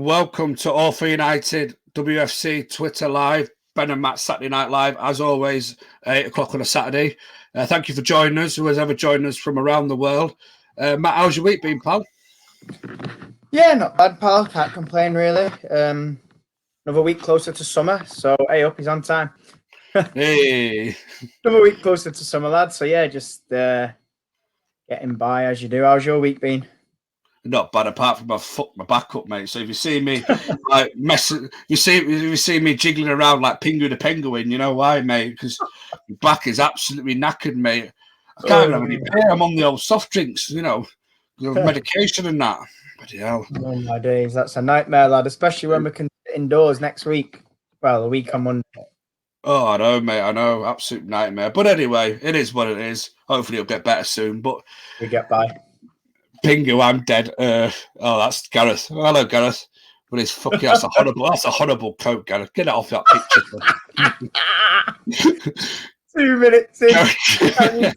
welcome to All for United WFC Twitter Live, Ben and Matt Saturday Night Live, as always, 8 o'clock on a Saturday. Thank you for joining us, who has ever joined us from around the world. Matt, how's your week been, pal? Yeah, not bad, pal. Can't complain, really. Another week closer to summer, so hey, up, he's on time. Hey. Another week closer to summer, lad. So yeah, just getting by as you do. How's your week been? Not bad, apart from I fucked my back up, mate. So if you see me like messing, you see me jiggling around like Pingu the Penguin, you know why, mate? Because my back is absolutely knackered, mate. I can't have any pain. I'm on the old soft drinks, you know, medication and that. Bloody hell. Oh my days, that's a nightmare, lad. Especially when we can sit indoors next week. Well, a week on Monday. Oh, I know, mate. I know, absolute nightmare. But anyway, it is what it is. Hopefully, it'll get better soon. But we get by. Pingu, I'm dead. Oh, that's Gareth. Hello, Gareth. But it's fucking that's a horrible coat, Gareth. Get it off that picture. 2 minutes in. Hey,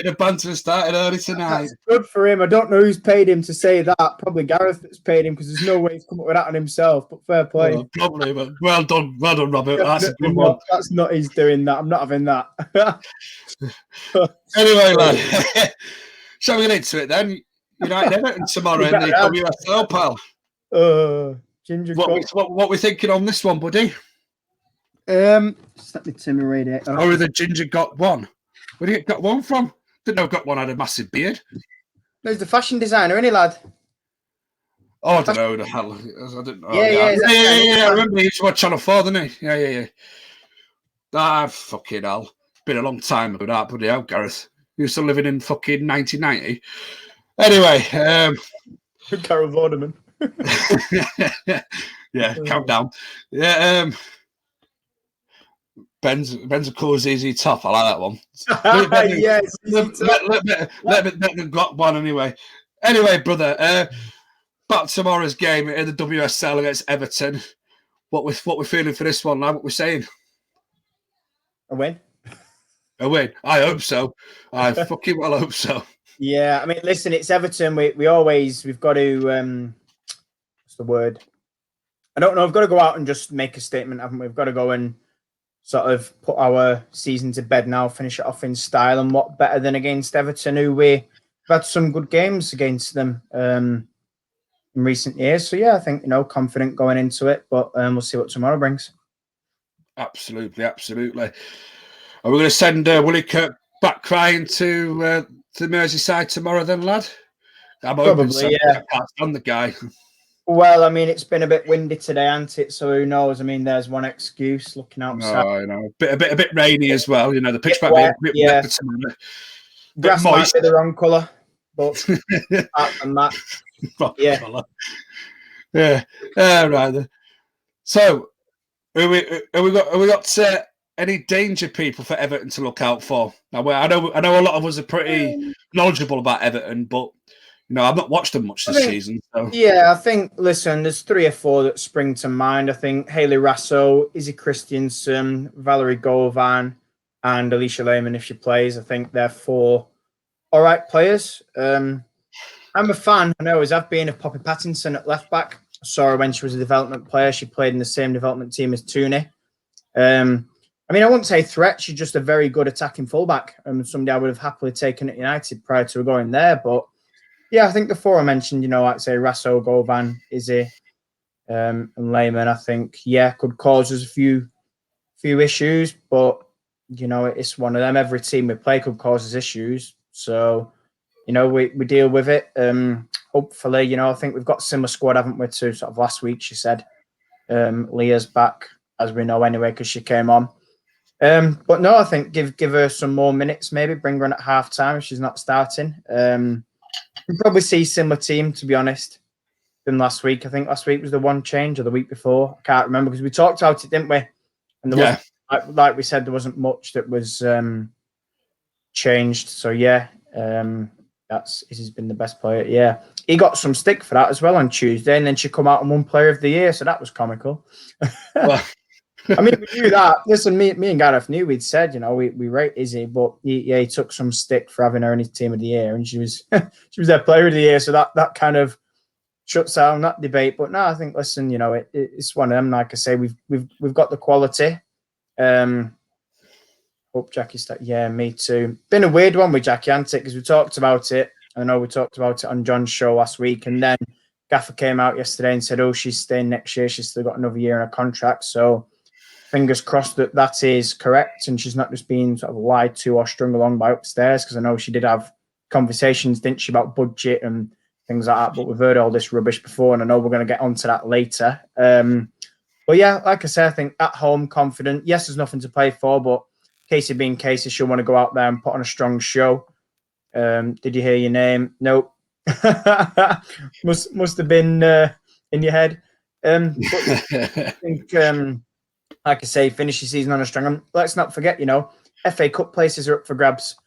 The banter started early tonight. That's good for him. I don't know who's paid him to say that. Probably Gareth that's paid him, because there's no way he's come up with that on himself. But fair play. Well, probably, but well done, Robert. That's a good one. That's not he's doing that. I'm not having that. Anyway, lad, shall we get into it then? United Everton tomorrow in the WSL, pal. Ginger. What we thinking on this one, buddy? Just let me turn my radio. Or the Ginger got one? Where did he got one from? Didn't know got one had a massive beard. There's the fashion designer, isn't he, lad? Oh, I don't know the hell. I didn't know. Yeah. I remember he used to watch Channel 4, didn't he? Yeah. Ah, fucking hell. Been a long time ago, that, bloody hell, Gareth. You still living in fucking 1990. Anyway, Carol Vorderman. Yeah, countdown. Yeah, Ben's a cool, easy, tough. I like that one. Yes, let me got one anyway. Anyway, brother, back to tomorrow's game in the WSL against Everton. What we're feeling for this one, like what we're saying? A win. A win. I hope so. I fucking well hope so. Yeah, I mean, listen, it's Everton. We've got to. The word, I don't know. We've got to go out and just make a statement, haven't we? We've got to go and sort of put our season to bed now, finish it off in style. And what better than against Everton, who we've had some good games against them in recent years. So yeah, I think, confident going into it, but we'll see what tomorrow brings. Absolutely. Are we going to send Willie Kirk back crying to Merseyside tomorrow then, lad? I'm probably, yeah. I can't stand the guy. Well, I mean, it's been a bit windy today, hasn't it? So who knows? I mean, there's one excuse looking outside. Oh, I know. A bit rainy as well. The pitch might be a bit wet. Grass might be the wrong colour, but apart from that, yeah. Yeah. Right then. So, have we got any danger people for Everton to look out for? Now, I know a lot of us are pretty knowledgeable about Everton, but I've not watched them much this season. So. Yeah, I think, listen, there's 3 or 4 that spring to mind. I think Hayley Raso, Izzy Christiansen, Valerie Govan, and Alicia Lehman, if she plays. I think they're 4 all right players. I'm a fan. I always have been of Poppy Pattinson at left back. I saw her when she was a development player. She played in the same development team as Tooney. I mean, I wouldn't say threat. She's just a very good attacking fullback. Somebody I would have happily taken at United prior to her going there, but yeah, I think the 4 I mentioned, like say Raso, Govan, Izzy, and Lehman, I think, could cause us a few issues, but it's one of them. Every team we play could cause us issues, so we deal with it. Hopefully, I think we've got a similar squad, haven't we? To sort of last week, she said. Leah's back, as we know anyway, because she came on. But no, I think give her some more minutes, maybe bring her in at half time if she's not starting. We'll probably see a similar team, to be honest, than last week. I think last week was the one change, or the week before. I can't remember, because we talked about it, didn't we? And there wasn't, like we said, there wasn't much that was changed. So yeah, he's been the best player. Yeah, he got some stick for that as well on Tuesday, and then she come out and won Player of the Year, so that was comical. I mean, we knew that. Listen, me and Gareth knew. We'd said, we rate Izzy, but he took some stick for having her in his team of the year, and she was their player of the year. So that kind of shuts down that debate. But no, I think, listen, it's one of them. Like I say, we've got the quality. Hope Jackie yeah, me too. Been a weird one with Jackie, hasn't it? Because we talked about it. I know we talked about it on John's show last week, and then Gaffer came out yesterday and said, "Oh, she's staying next year. She's still got another year in her contract." So fingers crossed that is correct, and she's not just being sort of lied to or strung along by upstairs. Because I know she did have conversations, didn't she, about budget and things like that. But we've heard all this rubbish before, and I know we're going to get onto that later. But yeah, like I said, I think at home, confident. Yes, there's nothing to play for, but Casey being Casey, she'll want to go out there and put on a strong show. Did you hear your name? Nope. must have been in your head. But I think, like I say, finish your season on a strong. Let's not forget, FA Cup places are up for grabs.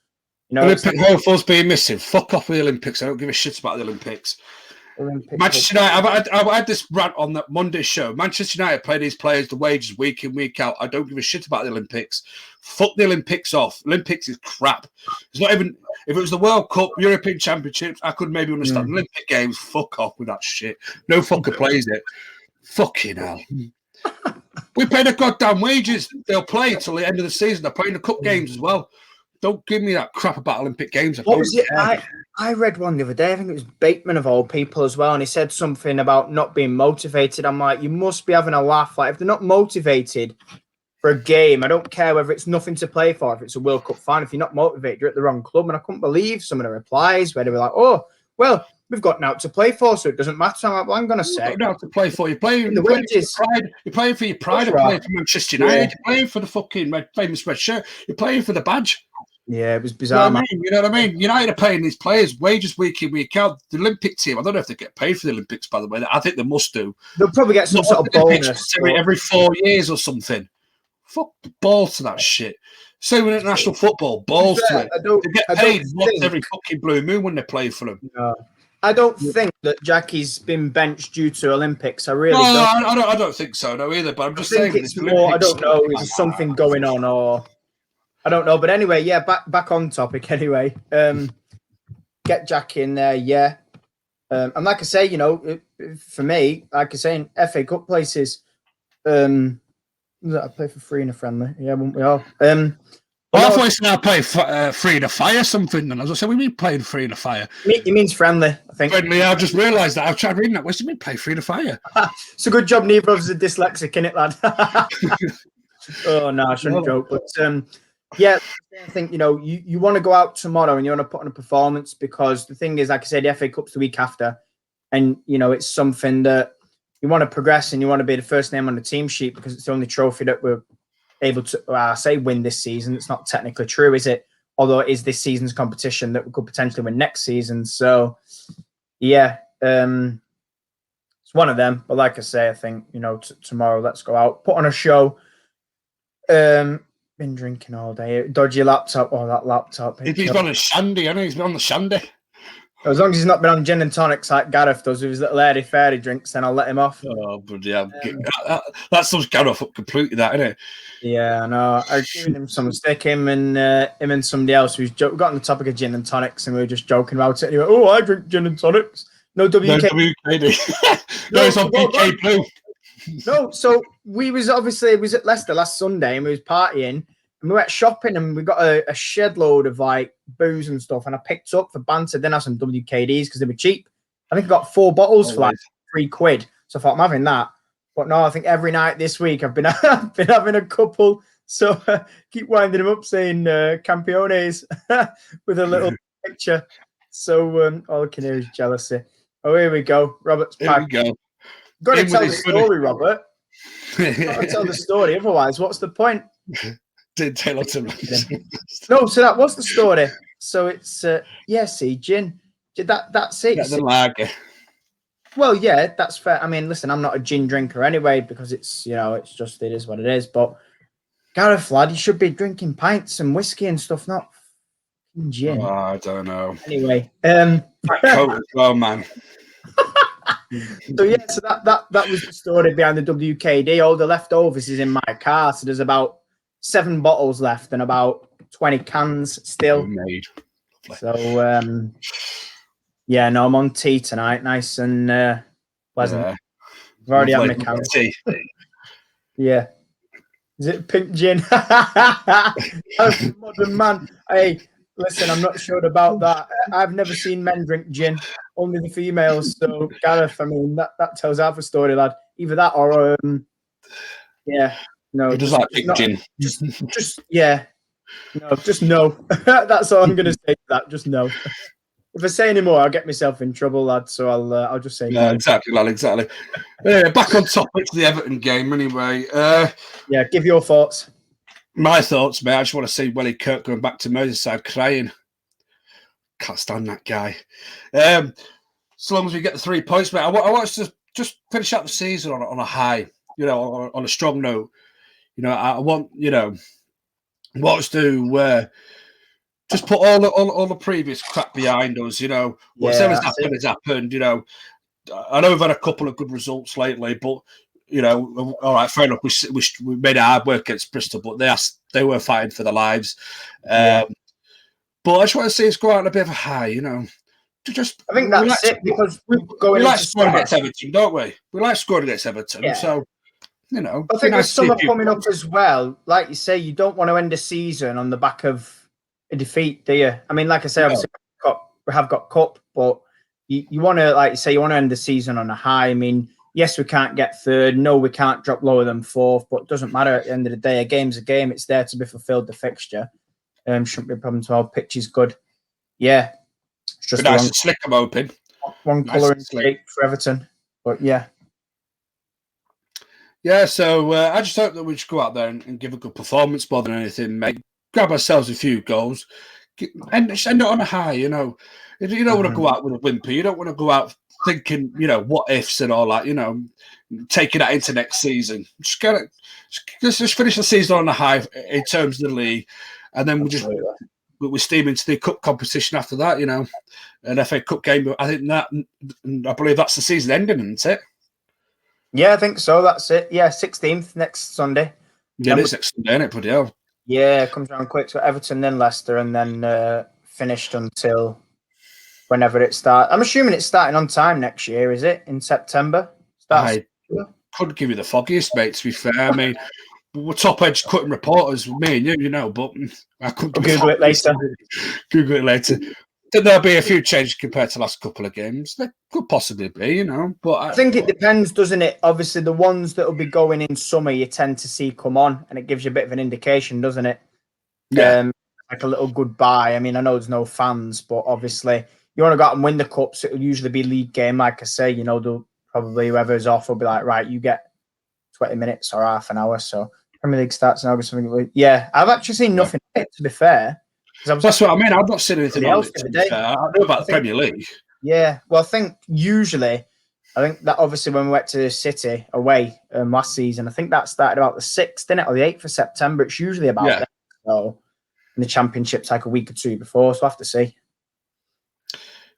Olympic hopefuls being missing. Fuck off with the Olympics. I don't give a shit about the Olympics. Manchester United, I've had this rant on that Monday show. Manchester United play these players the wages week in, week out. I don't give a shit about the Olympics. Fuck the Olympics off. Olympics is crap. It's not even, if it was the World Cup, European Championships, I could maybe understand. Olympic Games, fuck off with that shit. No fucker plays it. Fucking hell. We pay the goddamn wages. They'll play until the end of the season. They're playing the cup games as well. Don't give me that crap about Olympic Games. What was it? I read one the other day. I think it was Bateman of all people as well, and he said something about not being motivated. I'm like, you must be having a laugh. Like, if they're not motivated for a game, I don't care whether it's nothing to play for, if it's a World Cup final. If you're not motivated, you're at the wrong club. And I couldn't believe some of the replies where they were like, "Oh, well, we've got now to play for, so it doesn't matter." I'm like, well, I'm going to say, now to play for. You're playing for pride. You're playing for your pride. You're playing for Manchester United. Yeah. You're playing for the fucking famous red shirt. You're playing for the badge. Yeah, it was bizarre. You know what I mean? United are paying these players wages week in, week out. The Olympic team, I don't know if they get paid for the Olympics, by the way. I think they must do. They'll probably get some sort of bonus. Every 4 years or something. Fuck balls to that shit. Same with international football. Balls to it. They get paid once every fucking blue moon when they play for them. No. I don't think that Jackie's been benched due to Olympics. I really don't. I don't think so, no, either. But I'm just saying. It's more, I don't know, is something going on or... I don't know, but anyway, yeah, back on topic anyway. Get Jack in there, yeah. And like I say, for me, like I say, in FA Cup places, I play for free in a friendly. Yeah, wouldn't we all? I thought you said I play free in a fire something. And as I said, we mean playing free in a fire. He means friendly, I think. Friendly, I just realised that. I've tried reading that. What do you mean play free in a fire? It's a good job neither of us are dyslexic, innit, lad? Oh, no, I shouldn't joke. But... yeah, I think, you want to go out tomorrow and you want to put on a performance because the thing is, like I said, the FA Cup's the week after. And, it's something that you want to progress and you want to be the first name on the team sheet because it's the only trophy that we're able to, win this season. It's not technically true, is it? Although it is this season's competition that we could potentially win next season. So, yeah, it's one of them. But like I say, I think, tomorrow, let's go out, put on a show. Been drinking all day. Dodgy laptop. Oh, that laptop. He's on a shandy, hasn't he? He's been on the shandy. As long as he's not been on gin and tonics like Gareth does with his little airy fairy drinks, then I'll let him off. Oh, but yeah, that sums Gareth up completely, that, isn't it? Yeah, I know. I've given him some mistake. Him and somebody else who's got on the topic of gin and tonics, and we were just joking about it. And he went, "Oh, I drink gin and tonics." No WK. No WKD. No, it's on BK Blue. No, so we was at Leicester last Sunday and we was partying and we went shopping and we got a shed load of like booze and stuff and I picked up for banter then I some WKDs because they were cheap. I think I got 4 bottles for like £3. So I thought I'm having that. But no, I think every night this week I've been having a couple. So keep winding them up saying Campiones with a little picture. So all I can hear is jealousy. Oh, here we go. Robert's pack. Here we go. Got to tell the story, Robert. Got to tell the story. Otherwise, what's the point? Didn't tell us. No, so what's the story? So it's gin. That's it. That's the lager. Well, yeah, that's fair. I mean, listen, I'm not a gin drinker anyway because it's it's just it is what it is. But Gareth, lad, you should be drinking pints and whiskey and stuff, not gin. Oh, I don't know. Anyway, that coat as well, man. So yeah, so that was the story behind the WKD. All the leftovers is in my car. So there's about 7 bottles left and about 20 cans still. Made. So yeah, no, I'm on tea tonight. Nice and pleasant. Yeah. I've already had my cans. Tea. Yeah. Is it pink gin? Modern man. Hey, listen, I'm not sure about that. I've never seen men drink gin, only the females. So, Gareth, I mean, that tells half a story, lad. Either that or, yeah, no. He does like pink gin. Just, yeah. No, just no. That's all I'm going to say to that. Just no. If I say any more, I'll get myself in trouble, lad. So I'll just say no. Exactly, lad, exactly. Back on topic to the Everton game, anyway. Yeah, give your thoughts. My thoughts, mate. I just want to see Willie Kirk going back to Merseyside crying. Can't stand that guy. So long as we get the 3 points, mate. I want us to just finish out the season on a high, on a strong note. I want, want us to just put all the previous crap behind us. Whatever's happened has happened. I know we've had a couple of good results lately, but all right, fair enough. We made it hard work against Bristol, but they were fighting for their lives. But I just want to see us go out on a bit of a high. I think that's it because we like scoring against Everton, don't we? We like scoring against Everton, so. I think there's summer coming up as well. Like you say, you don't want to end a season on the back of a defeat, do you? I mean, like I say, obviously we have got cup, but you want to, like you say, you want to end the season on a high. I mean, yes, we can't get third. No, we can't drop lower than fourth, but it doesn't matter at the end of the day. A game's a game. It's there to be fulfilled, the fixture. Shouldn't be a problem to have. Pitch is good. Yeah. It's just nice and slick, I'm hoping. One colouring scheme for Everton. But yeah. Yeah, so I just hope that we just go out there and give a good performance more than anything, mate. Grab ourselves a few goals and just end it on a high, You don't want to go out with a whimper. You don't want to go out thinking, what ifs and all that, taking that into next season. Just finish the season on a high in terms of the league, and then we steam into the cup competition after that, an FA Cup game. I believe that's the season ending, isn't it? Yeah, I think so. That's it. Yeah, 16th next Sunday. Yeah, it is next Sunday, isn't it? Bloody hell. Yeah, it comes around quick. So Everton, then Leicester, and then finished until whenever it starts. I'm assuming it's starting on time next year, is it? In September? I couldn't give you the foggiest, mate, to be fair. I mean, we're top-edge cutting reporters, me and you, but I couldn't Google it later. Google it later. There'll be a few changes compared to the last couple of games. There could possibly be, But I think it depends, doesn't it? Obviously, the ones that will be going in summer, you tend to see come on, and it gives you a bit of an indication, doesn't it? Yeah. Like a little goodbye. I mean, I know there's no fans, but obviously, you want to go out and win the cups. It'll usually be league game, like I say. They'll probably whoever's off will be like, right, you get 20 minutes or half an hour. So Premier League starts in August. Yeah, I've actually seen nothing, to be fair. That's what I mean. I've not seen anything else. I know about the Premier League. Yeah, well, I think that obviously when we went to City away last season, I think that started about the 6th, didn't it, or the 8th of September. It's usually about that. So, in the Championship's like a week or two before, so I have to see.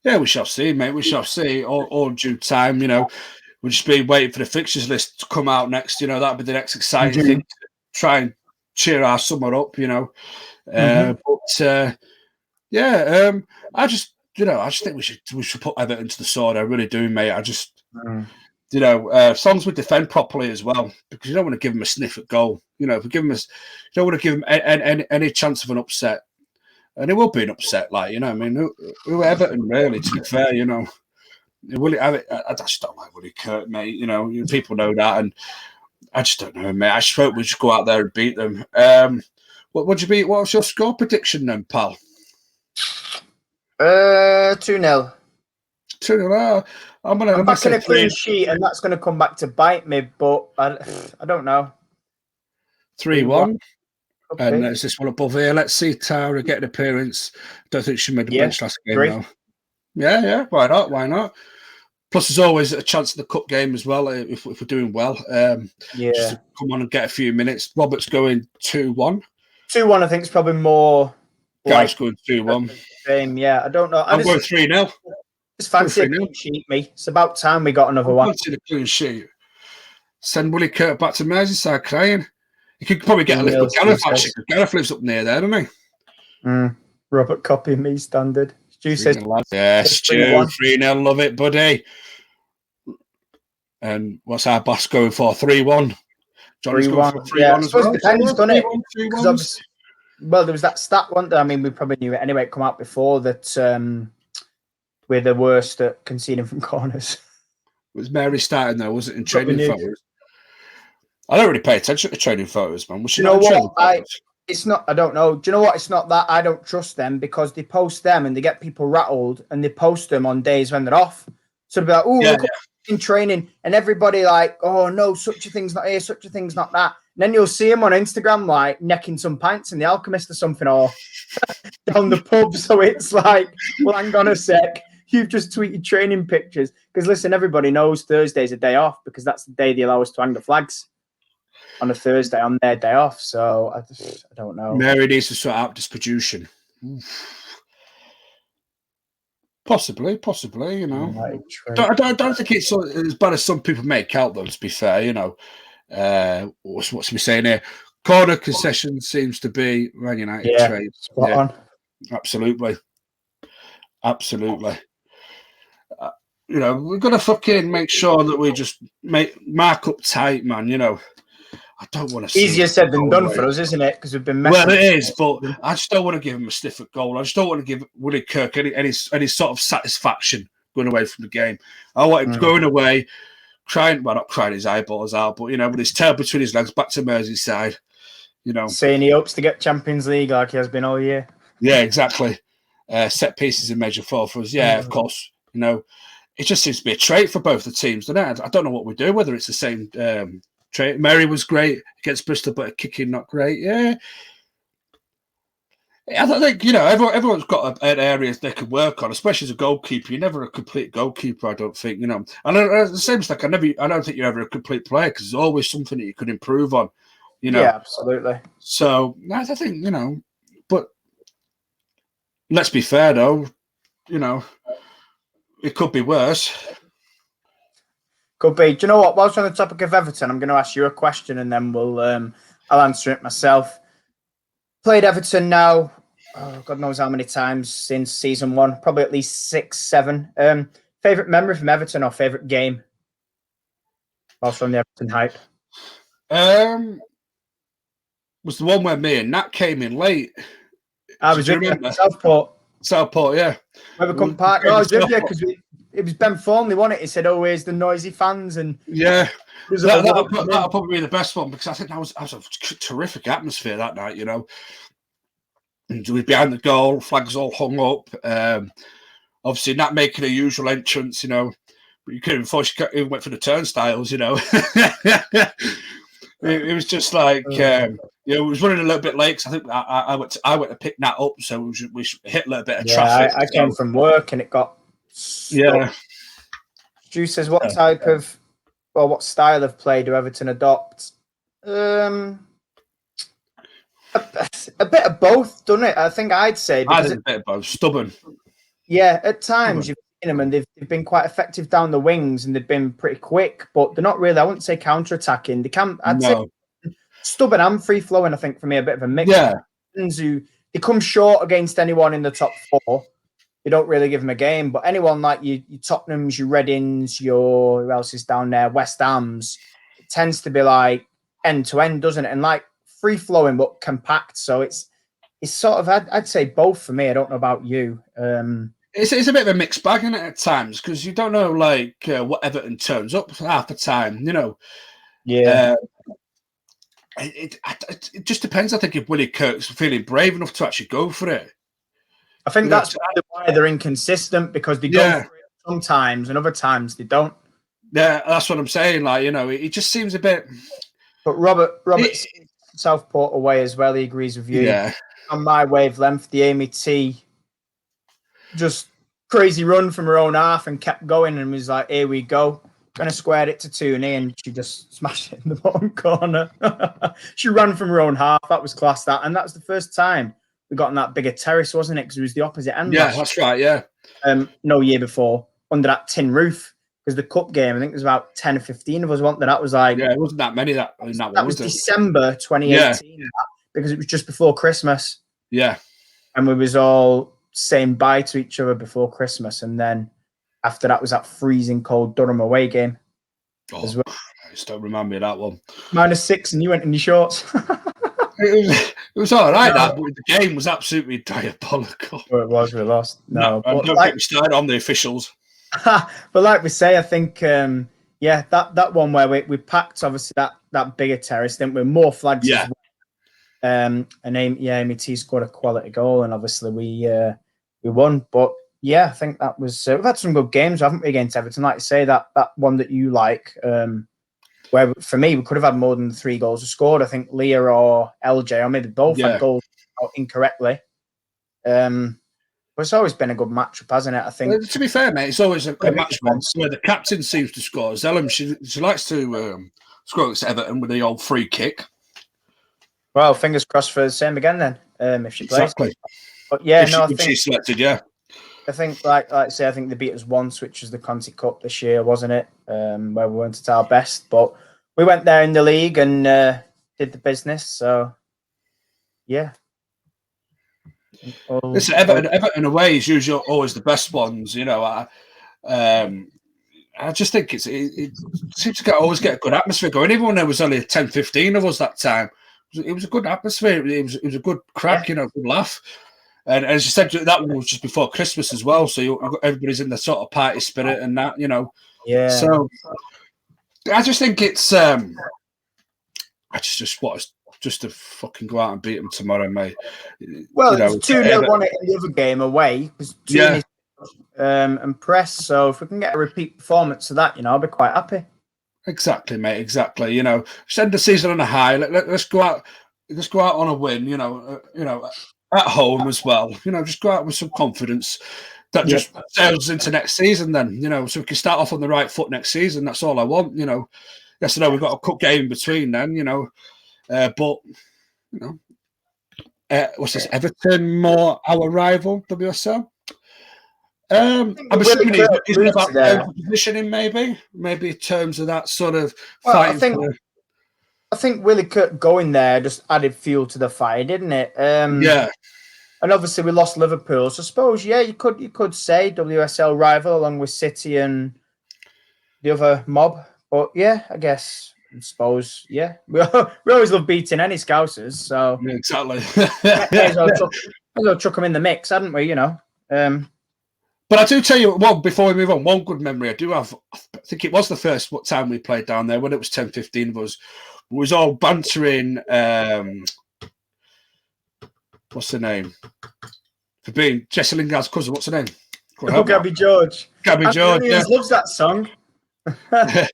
Yeah, we shall see, mate. We shall see. All due time, We'll just be waiting for the fixtures list to come out next. That'll be the next exciting thing. Try and cheer our summer up, I just think we should put Everton to the sword. I really do, mate. I just, as long as we defend properly as well, because you don't want to give them a sniff at goal. If we give them you don't want to give them any chance of an upset, and it will be an upset. Like I mean, who Everton really? To be fair, I just don't like Willie Kirk, mate. People know that, and I just don't know, mate. I just hope we just go out there and beat them. What's your score prediction then, pal? 2-0. 2-0. I'm back in a clean sheet, and that's going to come back to bite me. But I don't know. 3-1. And there's this one above here. Let's see Tara get an appearance. Don't think she made the bench last game, though. Yeah. Why not? Plus, there's always a chance of the cup game as well if we're doing well. Just to come on and get a few minutes. Robert's going 2-1. 2-1, I think, is probably more. Guys going 2-1. Yeah, I don't know. I'm going 3-0. Just fancy a clean sheet, me. It's about time we got another one. Fancy a clean sheet. Send Willie Kirk back to Merseyside crying. You could probably get a lift with Gareth, actually. Gareth lives up near there, doesn't he? Robert copying me standard. Stu says, yeah, Stu, 3-0, love it, buddy. And what's our boss going for? 3-1. Johnny's going for 3-1 as well. Depends, doesn't it? Well, there was that stat one. I mean, we probably knew it anyway. It come out before that we're the worst at conceding from corners. Was Mary starting though? Was it in training photos? I don't really pay attention to training photos, man. You know what? It's not. I don't know. Do you know what? It's not that I don't trust them because they post them and they get people rattled and they post them on days when they're off. So they'll be like, "Oh, look in training," and everybody like, "Oh no, such a thing's not here, such a thing's not that." And then you'll see him on Instagram like necking some pints in the Alchemist or something, or down the pub. So it's like, well, hang on a sec. You've just tweeted training pictures. Because listen, everybody knows Thursday's a day off because that's the day they allow us to hang the flags on a Thursday on their day off. So I don't know. Mary needs to sort out distribution. Possibly, you know. I don't think it's as bad as some people make out, though, to be fair, you know. What's we saying here? Corner concession seems to be Man United trade. Spot on. Absolutely. You know, we've got to fucking make sure that we just mark up tight, man. You know, I don't want to. Easier said than done for us, isn't it? Because we've been messing. Well, it is, but I just don't want to give him a stiff at goal. I just don't want to give Willie Kirk any sort of satisfaction going away from the game. I want him going away, not crying his eyeballs out, but you know, with his tail between his legs, back to Merseyside. You know, saying he hopes to get Champions League like he has been all year. Yeah, exactly. Set pieces in major four for us. Yeah, of course. You know. It just seems to be a trait for both the teams, doesn't it? I don't know what we do, whether it's the same trait. Mary was great against Bristol, but kicking not great. Yeah. I think, you know, everyone's got areas they can work on, especially as a goalkeeper. You're never a complete goalkeeper, I don't think, you know. And the same as like I don't think you're ever a complete player because there's always something that you could improve on, you know. Yeah, absolutely. So, I think, you know, but let's be fair, though, you know. It could be worse. Could be. Do you know what? Whilst on the topic of Everton, I'm going to ask you a question and then I'll answer it myself. Played Everton now, God knows how many times since season one, probably at least 6, 7. Favourite memory from Everton or favourite game? Whilst on the Everton hype. Was the one where me and Nat came in late. I was with you. Southport, yeah. Weathercombe Park. No, I was with you because it was Ben Thornley, wasn't it? He said, "Always the noisy fans," and that'll probably be the best one because I think that was a terrific atmosphere that night. You know, and we were behind the goal, flags all hung up. Obviously, not making a usual entrance. You know, but you couldn't before she even went for the turnstiles. You know, it was just like. Yeah, it was running a little bit late because I think I went to pick that up, so we hit a little bit of traffic. I came from work and it got stuck. Yeah. Stu says, what type of, or what style of play do Everton adopt? A bit of both, doesn't it? I think I'd say. I think a bit of both. Stubborn. Yeah, at times you've seen them and they've been quite effective down the wings and they've been pretty quick, but they're not really, I wouldn't say counter-attacking. They can, I'd say stubborn and free flowing, I think, for me, a bit of a mix. Yeah. Who they come short against anyone in the top 4. You don't really give them a game, but anyone like your Tottenhams, your Readings, who else is down there, West Hams, it tends to be like end to end, doesn't it? And like free flowing but compact. So it's sort of I'd say both for me. I don't know about you. It's a bit of a mixed bag, isn't it, at times, because you don't know like what Everton turns up half the time, you know. Yeah. It just depends. I think if Willie Kirk's feeling brave enough to actually go for it. I think that's why they're inconsistent because they go for it sometimes and other times they don't. Yeah, that's what I'm saying. Like, you know, it just seems a bit. But Robert's Southport away as well. He agrees with you. Yeah. On my wavelength, the Amy T just crazy run from her own half and kept going and was like, "Here we go." Kind of squared it to Tooney and she just smashed it in the bottom corner. She ran from her own half. That was class, that. And that was the first time we got on that bigger terrace, wasn't it? Because it was the opposite end. Yeah, that's right, yeah. No year before. under that tin roof. Because the cup game, I think there's about 10 or 15 of us, wasn't there? That was like... Yeah, it wasn't that many that in that one, was it? December 2018, because it was just before Christmas. Yeah. And we was all saying bye to each other before Christmas. And then after that was that freezing cold Durham away game. Oh, as well. I just don't remember that one. -6 and you went in your shorts. It was all right, that, but the game was absolutely diabolical. Well, it was, we lost. No, but don't get me started on the officials. But like we say, I think, that one where we packed, obviously, that bigger terrace, didn't we? More flags as well. And Amy T scored a quality goal, and obviously we won. But yeah, I think that was we've had some good games, haven't we, against Everton? Like you say, that one that you like, where for me we could have had more than the 3 goals scored. I think Leah or LJ, or maybe both had goals incorrectly. But it's always been a good matchup, hasn't it? I think. Well, to be fair, mate, it's always a match where the captain seems to score. Zellum, she likes to score against Everton with the old free kick. Well, fingers crossed for the same again then, if she plays. Exactly. But yeah, I think she's selected. Yeah. I think, like I say, I think they beat us once, which was the Conti Cup this year, wasn't it? Where we weren't at our best, but we went there in the league and did the business. So, yeah. Listen, Everton away is usually always the best ones. You know, I just think it seems to always get a good atmosphere going. Even when there was only 10, 15 of us that time, it was a good atmosphere. It was a good crack, good laugh. And as you said, that one was just before Christmas as well. So everybody's in the sort of party spirit and that, Yeah. So I just think it's, I just want just to fucking go out and beat them tomorrow, mate. Well, it was 2-0 won it in the other game away. It was 2-0 and press. So if we can get a repeat performance of that, I'll be quite happy. Exactly, mate. Exactly. Send the season on a high. Let's go out. Let's go out on a win. At home as well. Just go out with some confidence. That just sails into next season. Then so we can start off on the right foot next season. That's all I want. Yes, I know we've got a cup game in between then. But what's this? Everton, more our rival, WSL. I'm assuming he's about positioning, maybe in terms of that sort of fighting. I think Willie Kirk going there just added fuel to the fire, didn't it? And obviously we lost Liverpool, so I suppose you could say WSL rival along with City and the other mob. But yeah, I suppose we always love beating any Scousers, so exactly. May as well chuck them in the mix, hadn't we? But I do tell you, before we move on, one good memory I do have. I think it was the first time we played down there when it was 10, 15 of us. We was all bantering. What's her name? For being Jesse Lingard's cousin. What's her name? Gabby George. Gabby George. Yeah. Loves that song that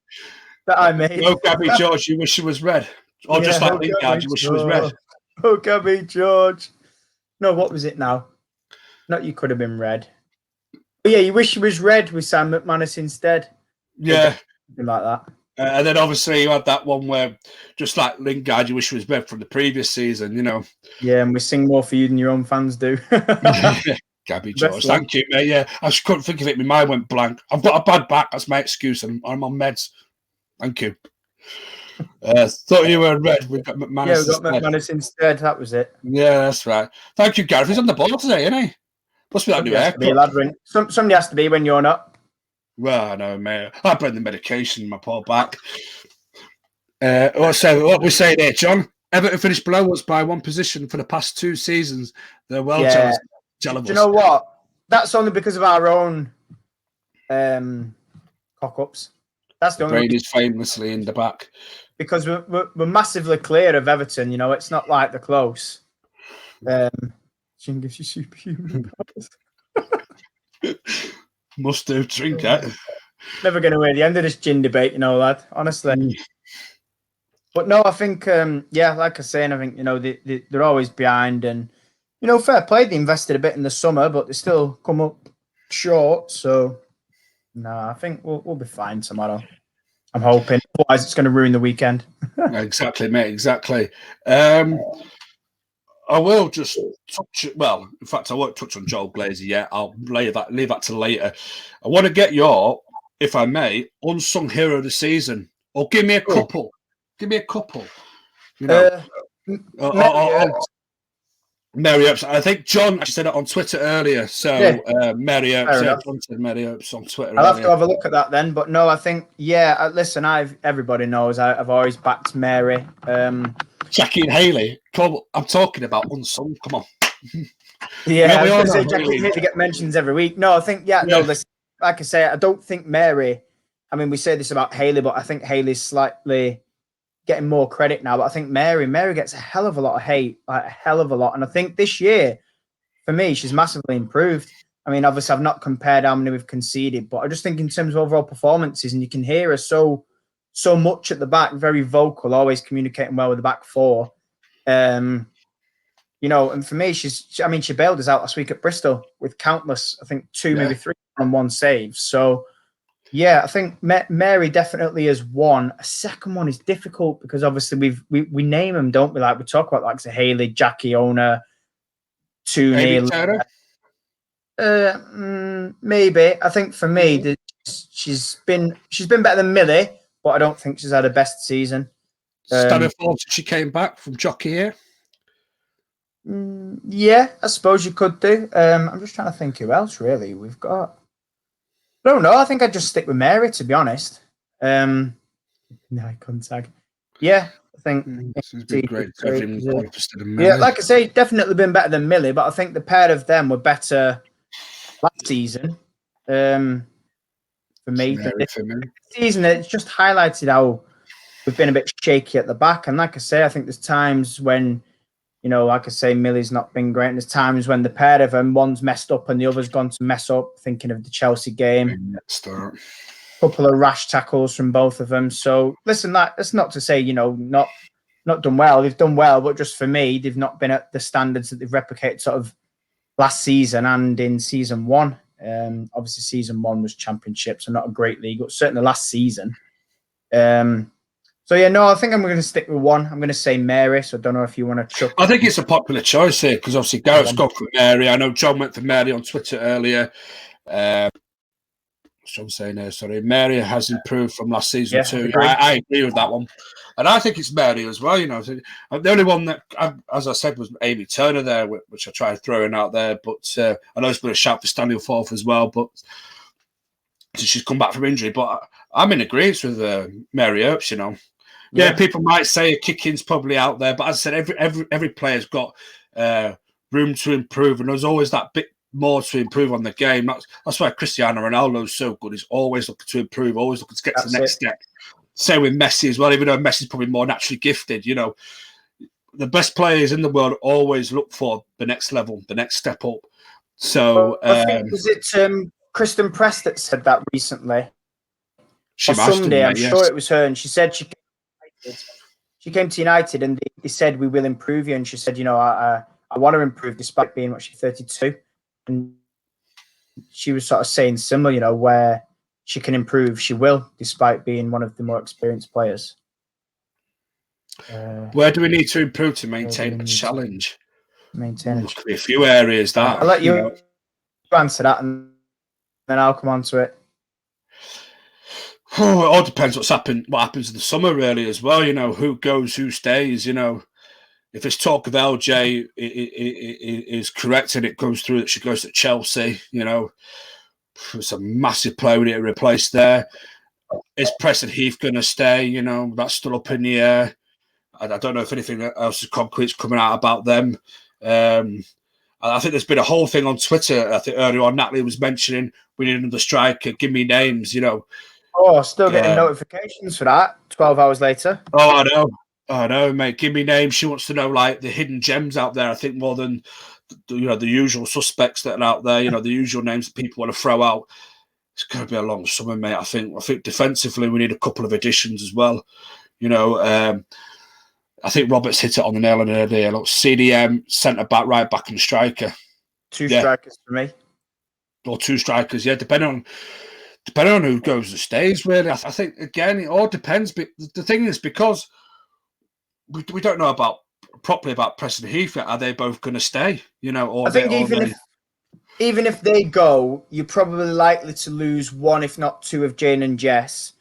I made. Oh, Gabby George, you wish she was red. Or just like Lingard, you wish she was red. Oh, Gabby George. No, what was it now? Not you could have been red. But yeah, you wish she was red with Sam McManus instead. Yeah. Something like that. And then obviously you had that one where, just like Lingard, you wish she was red from the previous season, Yeah, and we sing more for you than your own fans do. Gabby George, thank you, mate. Yeah, I just couldn't think of it. My mind went blank. I've got a bad back. That's my excuse. I'm on meds. Thank you. Thought you were red. We've got McManus. Yeah, we've got McManus instead. That was it. Yeah, that's right. Thank you, Gareth. He's on the ball today, isn't he? Must be that new haircut. Somebody has to be when you're not. Well, I know, mate. I bred the medication in my poor back. What we say there, John? Everton finished below us by 1 position for the past 2 seasons. They're well jealous of us. Do you know what? That's only because of our own cock-ups. That's the only Brady's famously in the back. Because we're massively clear of Everton. It's not like they're close. Gin gives you superhuman powers. Must do. Drink it. Never going to win the end of this gin debate, lad. Honestly. But no, I think, like I was saying, I think, they're always behind. And, fair play. They invested a bit in the summer, but they still come up short. So, no, I think we'll be fine tomorrow. I'm hoping. Otherwise, it's going to ruin the weekend. Exactly, mate. Exactly. I will just touch. Well, in fact, I won't touch on Joel Glazer yet. I'll leave that to later. I want to get your, if I may, unsung hero of the season, or give me a couple. Give me a couple. You know, Mary Earps. I think John said it on Twitter earlier. So Mary Earps. John said Mary Earps on Twitter. I'll have to have a look at that then. But no, I think listen, everybody knows I've always backed Mary. Jackie and Haley. I'm talking about unsung. Come on. Yeah, I was going to say Jackie and Haley get mentions every week. No, I think no. Listen, like I say, I don't think Mary. I mean, we say this about Haley, but I think Haley's slightly getting more credit now. But I think Mary gets a hell of a lot of hate, like a hell of a lot. And I think this year, for me, she's massively improved. I mean, obviously, I've not compared how many we've conceded, but I just think in terms of overall performances, and you can hear her so much at the back, very vocal, always communicating well with the back four. And for me, she bailed us out last week at Bristol with countless, I think 2, maybe 3 on 1 save. So, yeah, I think Mary definitely is one. A second one is difficult because obviously we name them, don't we? Like we talk about like Haley, Jackie, Ona, Tooney. Maybe. I think for me, she's been better than Millie, but I don't think she's had her best season. Standing forward since she came back from jockey here. Yeah, I suppose you could do. I'm just trying to think who else really we've got. I don't know. I think I'd just stick with Mary, to be honest. No, I couldn't tag. Yeah, I think it's been great. Yeah, like I say, definitely been better than Millie, but I think the pair of them were better last season. For me, this season, it's just highlighted how we've been a bit shaky at the back. And like I say, I think there's times when, like I say, Millie's not been great. And there's times when the pair of them, one's messed up and the other's gone to mess up, thinking of the Chelsea game. Couple of rash tackles from both of them. So listen, that's not to say, not done well. They've done well, but just for me, they've not been at the standards that they've replicated sort of last season and in season 1. Obviously season 1 was championship, so not a great league, but certainly last season. So yeah, no, I think I'm going to stick with one. I'm going to say Mary. So I don't know if you want to chuck. I think it's a popular choice here because obviously Garrett's gone for Mary. I know John went for Mary on Twitter earlier. John saying here, sorry, Mary has improved from last season too. I agree with that one, and I think it's Mary as well. The only one that, as I said, was Amy Turner there, which I tried throwing out there. But I know it's been a shout for standing fourth as well. But she's come back from injury. But I'm in agreement with Mary Earps. Yeah, people might say a kicking's probably out there, but as I said, every player's got room to improve, and there's always that bit more to improve on the game. That's why Cristiano Ronaldo's so good. He's always looking to improve, always looking to get to the next step. Same with Messi as well, even though Messi's probably more naturally gifted. The best players in the world always look for the next level, the next step up. So I think, was it Kristen Press that said that recently? Sunday, I'm sure it was her, and she said she came to United and they said, we will improve you. And she said, I want to improve despite being, she's 32. And she was sort of saying similar, where she can improve, she will, despite being one of the more experienced players. Where do we need to improve to maintain a challenge? Maintain There could be a few areas that. I'll let you answer that and then I'll come on to it. It all depends what happens in the summer, really, as well. Who goes, who stays. If it's talk of LJ is correct and it goes through that she goes to Chelsea, it's a massive player we need to replace there. Is Preston Heath going to stay? That's still up in the air. I don't know if anything else is concrete's coming out about them. I think there's been a whole thing on Twitter. I think earlier on, Natalie was mentioning we need another striker. Give me names, Oh, still getting notifications for that 12 hours later. Oh, I know, mate. Give me names. She wants to know, like, the hidden gems out there, I think, more than, the usual suspects that are out there, the usual names that people want to throw out. It's going to be a long summer, mate, I think. I think defensively we need a couple of additions as well. I think Roberts hit it on the nail on the head here. Look, CDM, centre-back, right-back and striker. Two strikers for me. Or 2 strikers, depending on who goes and stays, really. I think, again, it all depends. But the thing is, because we don't know about properly about Preston Heath. Are they both going to stay? You know, or I think even if they go, you're probably likely to lose one, if not two, of Jane and Jess.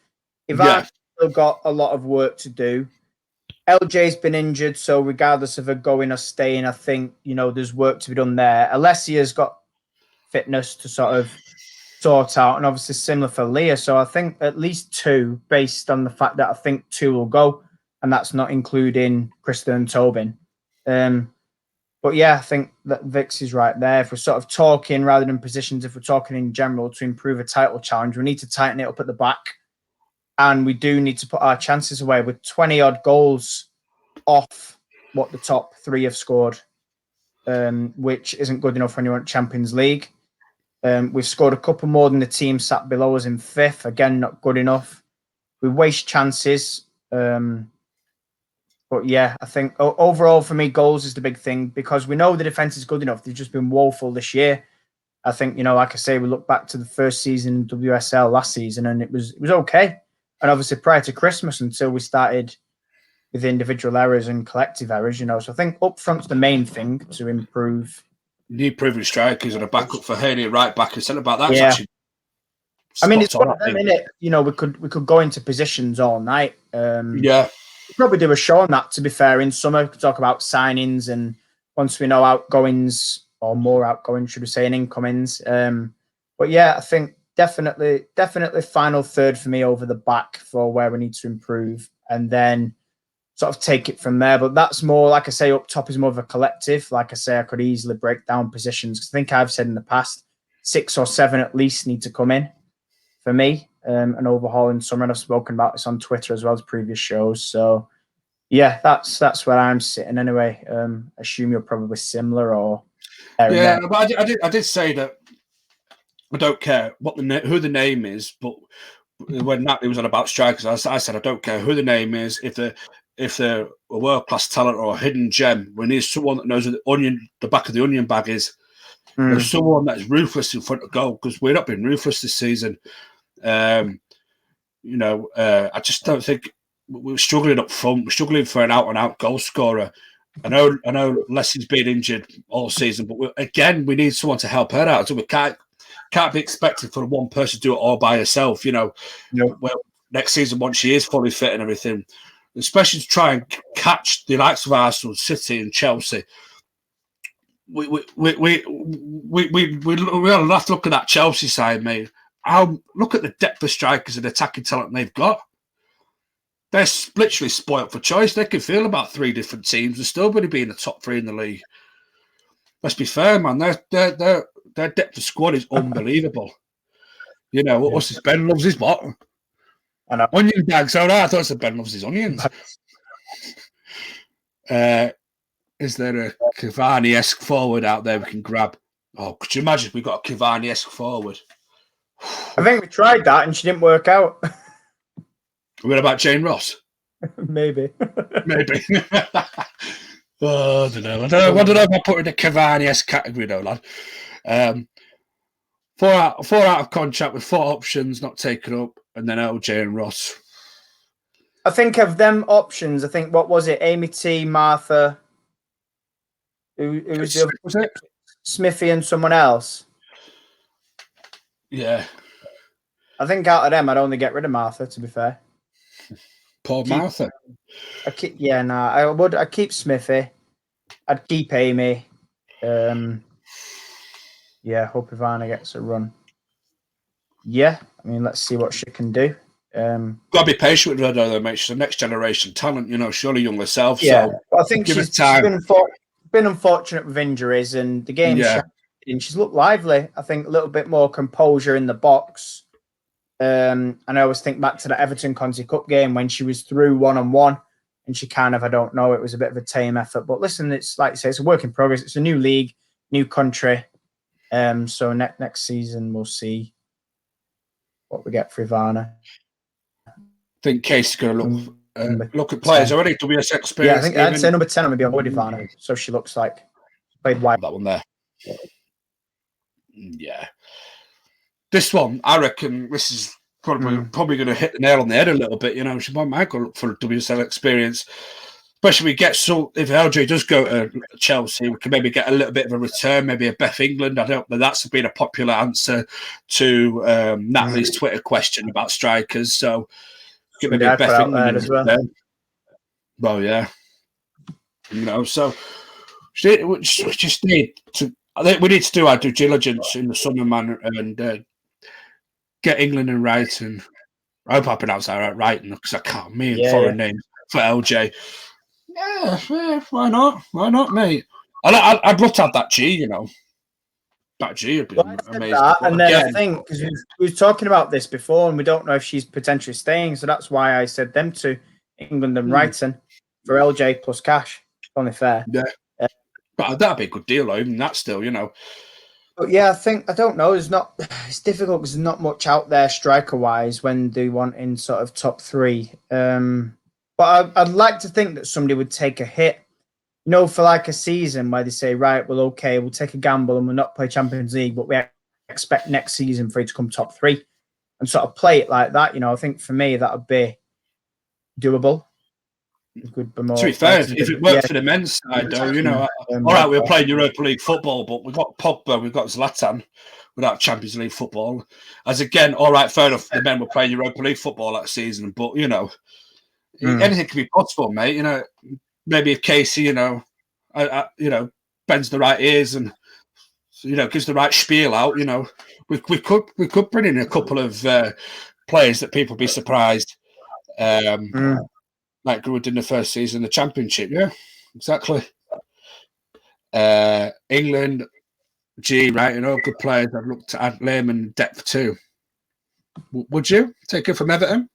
Ivana's still got a lot of work to do. LJ's been injured, so regardless of her going or staying, I think, there's work to be done there. Alessia's got fitness to sort of sort out, and obviously similar for Leah. So I think at least two, based on the fact that I think two will go, and that's not including Krista and Tobin. But yeah, I think that Vix is right there. If we're sort of talking rather than positions, if we're talking in general to improve a title challenge, we need to tighten it up at the back. And we do need to put our chances away with 20 odd goals off what the top three have scored, which isn't good enough when you want Champions League. We've scored a couple more than the team sat below us in fifth. Again, not good enough. We waste chances. But yeah, I think overall for me, goals is the big thing because we know the defense is good enough. They've just been woeful this year. I think, like I say, we look back to the first season in WSL last season and it was okay. And obviously prior to Christmas until we started with individual errors and collective errors, So I think up front's the main thing to improve. Need proven strikers and a backup for Haney, right back and centre back. That's actually. I mean, it's one of them, isn't it? We could go into positions all night. Yeah. We'll probably do a show on that, to be fair, in summer. We could talk about signings and once we know outgoings or more outgoings, should we say, and incomings. But yeah, I think definitely final third for me over the back for where we need to improve and then sort of take it from there. But that's more, like I say, up top is more of a collective. Like I say, I could easily break down positions. I think I've said in the past, 6 or 7 at least need to come in for me. An overhaul in summer, and I've spoken about this on Twitter as well as previous shows. So yeah, that's where I'm sitting anyway. Assume you're probably similar or but I did say that I don't care who the name is, but when Natalie was on about strikers, I said I don't care who the name is. If they're a world class talent or a hidden gem, we need someone that knows where the back of the onion bag is. There's someone that's ruthless in front of goal because we're not being ruthless this season. I just don't think we're struggling up front. We're struggling for an out-and-out goal scorer. I know Leslie's been injured all season, but we need someone to help her out. So we can't be expected for one person to do it all by herself. Well, next season once she is fully fit and everything, especially to try and catch the likes of Arsenal, City, and Chelsea. We have to look at that Chelsea side, mate. Look at the depth of strikers and attacking talent they've got. They're literally spoilt for choice. They can feel about 3 different teams and still going to be in the top 3 in the league. Let's be fair, man. Their depth of squad is unbelievable. What's this? Ben loves his what? I know. Onion bags. Oh, no, I thought it said Ben loves his onions. Is there a Cavani-esque forward out there we can grab? Oh, could you imagine if we got a Cavani-esque forward? I think we tried that and she didn't work out. What about Jane Ross? Maybe. Oh, I don't know. I don't know if I put in the Cavani-esque category though, lad. 4 out of contract with 4 options not taken up, and then LJ and Ross. I think of them options. I think what was it? Amy T, Martha. Who was the other? Was it Smithy and someone else? Yeah. I think out of them, I'd only get rid of Martha. To be fair. Poor Martha. I would. I'd keep Smithy. I'd keep Amy. Hope Ivana gets a run. Yeah, I mean, let's see what she can do. Got to be patient with her though, mate. She's a next generation talent, surely young herself. Yeah, so I think she's been unfortunate with injuries and the game. She's looked lively. I think a little bit more composure in the box. And I always think back to the Everton Conti Cup game when she was through 1-on-1 and she kind of, I don't know, it was a bit of a tame effort. But listen, it's like you say, it's a work in progress. It's a new league, new country. So next season we'll see what we get for Ivana. I think Casey's going to look at players already. WS experience. Yeah, I think I'd say number 10 would be on board Ivana. So she looks like played wide. That one there. Yeah. This one, I reckon this is probably going to hit the nail on the head a little bit. She might go look for a WSL experience, especially if if LJ does go to Chelsea, we can maybe get a little bit of a return, maybe a Beth England. I don't know. That's been a popular answer to Natalie's Twitter question about strikers. So get maybe a Beth England as well. Well, yeah, so we just need to. I think we need to do our due diligence in the summer, man, and get England and Wrighton. I hope I pronounce that right, because I can't. Foreign names for LJ. Yeah, why not? Why not, mate? I'd love to have that G, That G would be amazing. And then I think, because we were talking about this before, and we don't know if she's potentially staying, so that's why I said them two, England and Wrighton, for LJ plus cash. Only fair. Yeah. But that'd be a good deal, though, even that still, But yeah, I don't know. It's difficult because there's not much out there striker-wise when they want in sort of top three. But I'd like to think that somebody would take a hit, for like a season where they say, right, well, okay, we'll take a gamble and we'll not play Champions League, but we expect next season for you to come top three and sort of play it like that. I think for me, that would be doable. It could be more. To be fair, if it worked for the men's side, though, all right, we're playing Europa League football, but we've got Pogba, we've got Zlatan without Champions League football. As again, all right, fair enough, the men were playing Europa League football that season, but, anything can be possible, mate. Maybe if Casey, bends the right ears and, gives the right spiel out, we could bring in a couple of players that people be surprised. Like Grud in the first season, the Championship, yeah, exactly. England, G, right, good players. I've looked at Lehman depth too. Would you take her from Everton?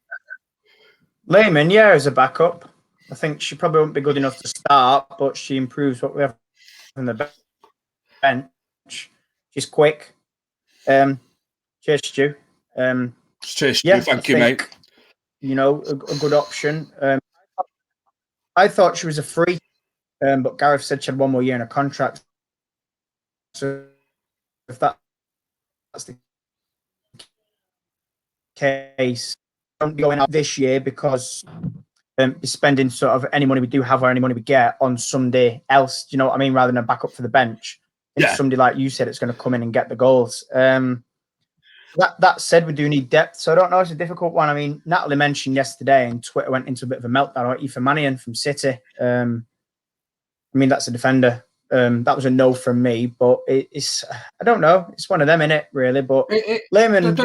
Lehman, yeah, as a backup. I think she probably won't be good enough to start, but she improves what we have from the bench. She's quick. Cheers, Stu. Cheers, Stu. Thank you, mate. A good option. I thought she was a free, but Gareth said she had one more year in a contract. So if that's the case, don't be going out this year because spending sort of any money we do have or any money we get on somebody else, do you know what I mean, rather than a backup for the bench. It's somebody like you said, it's going to come in and get the goals. That said, we do need depth. So I don't know. It's a difficult one. I mean, Natalie mentioned yesterday, and Twitter went into a bit of a meltdown about Aoife Mannion from City. I mean, that's a defender. That was a no from me, but it's I don't know. It's one of them, innit, really. But Lehman,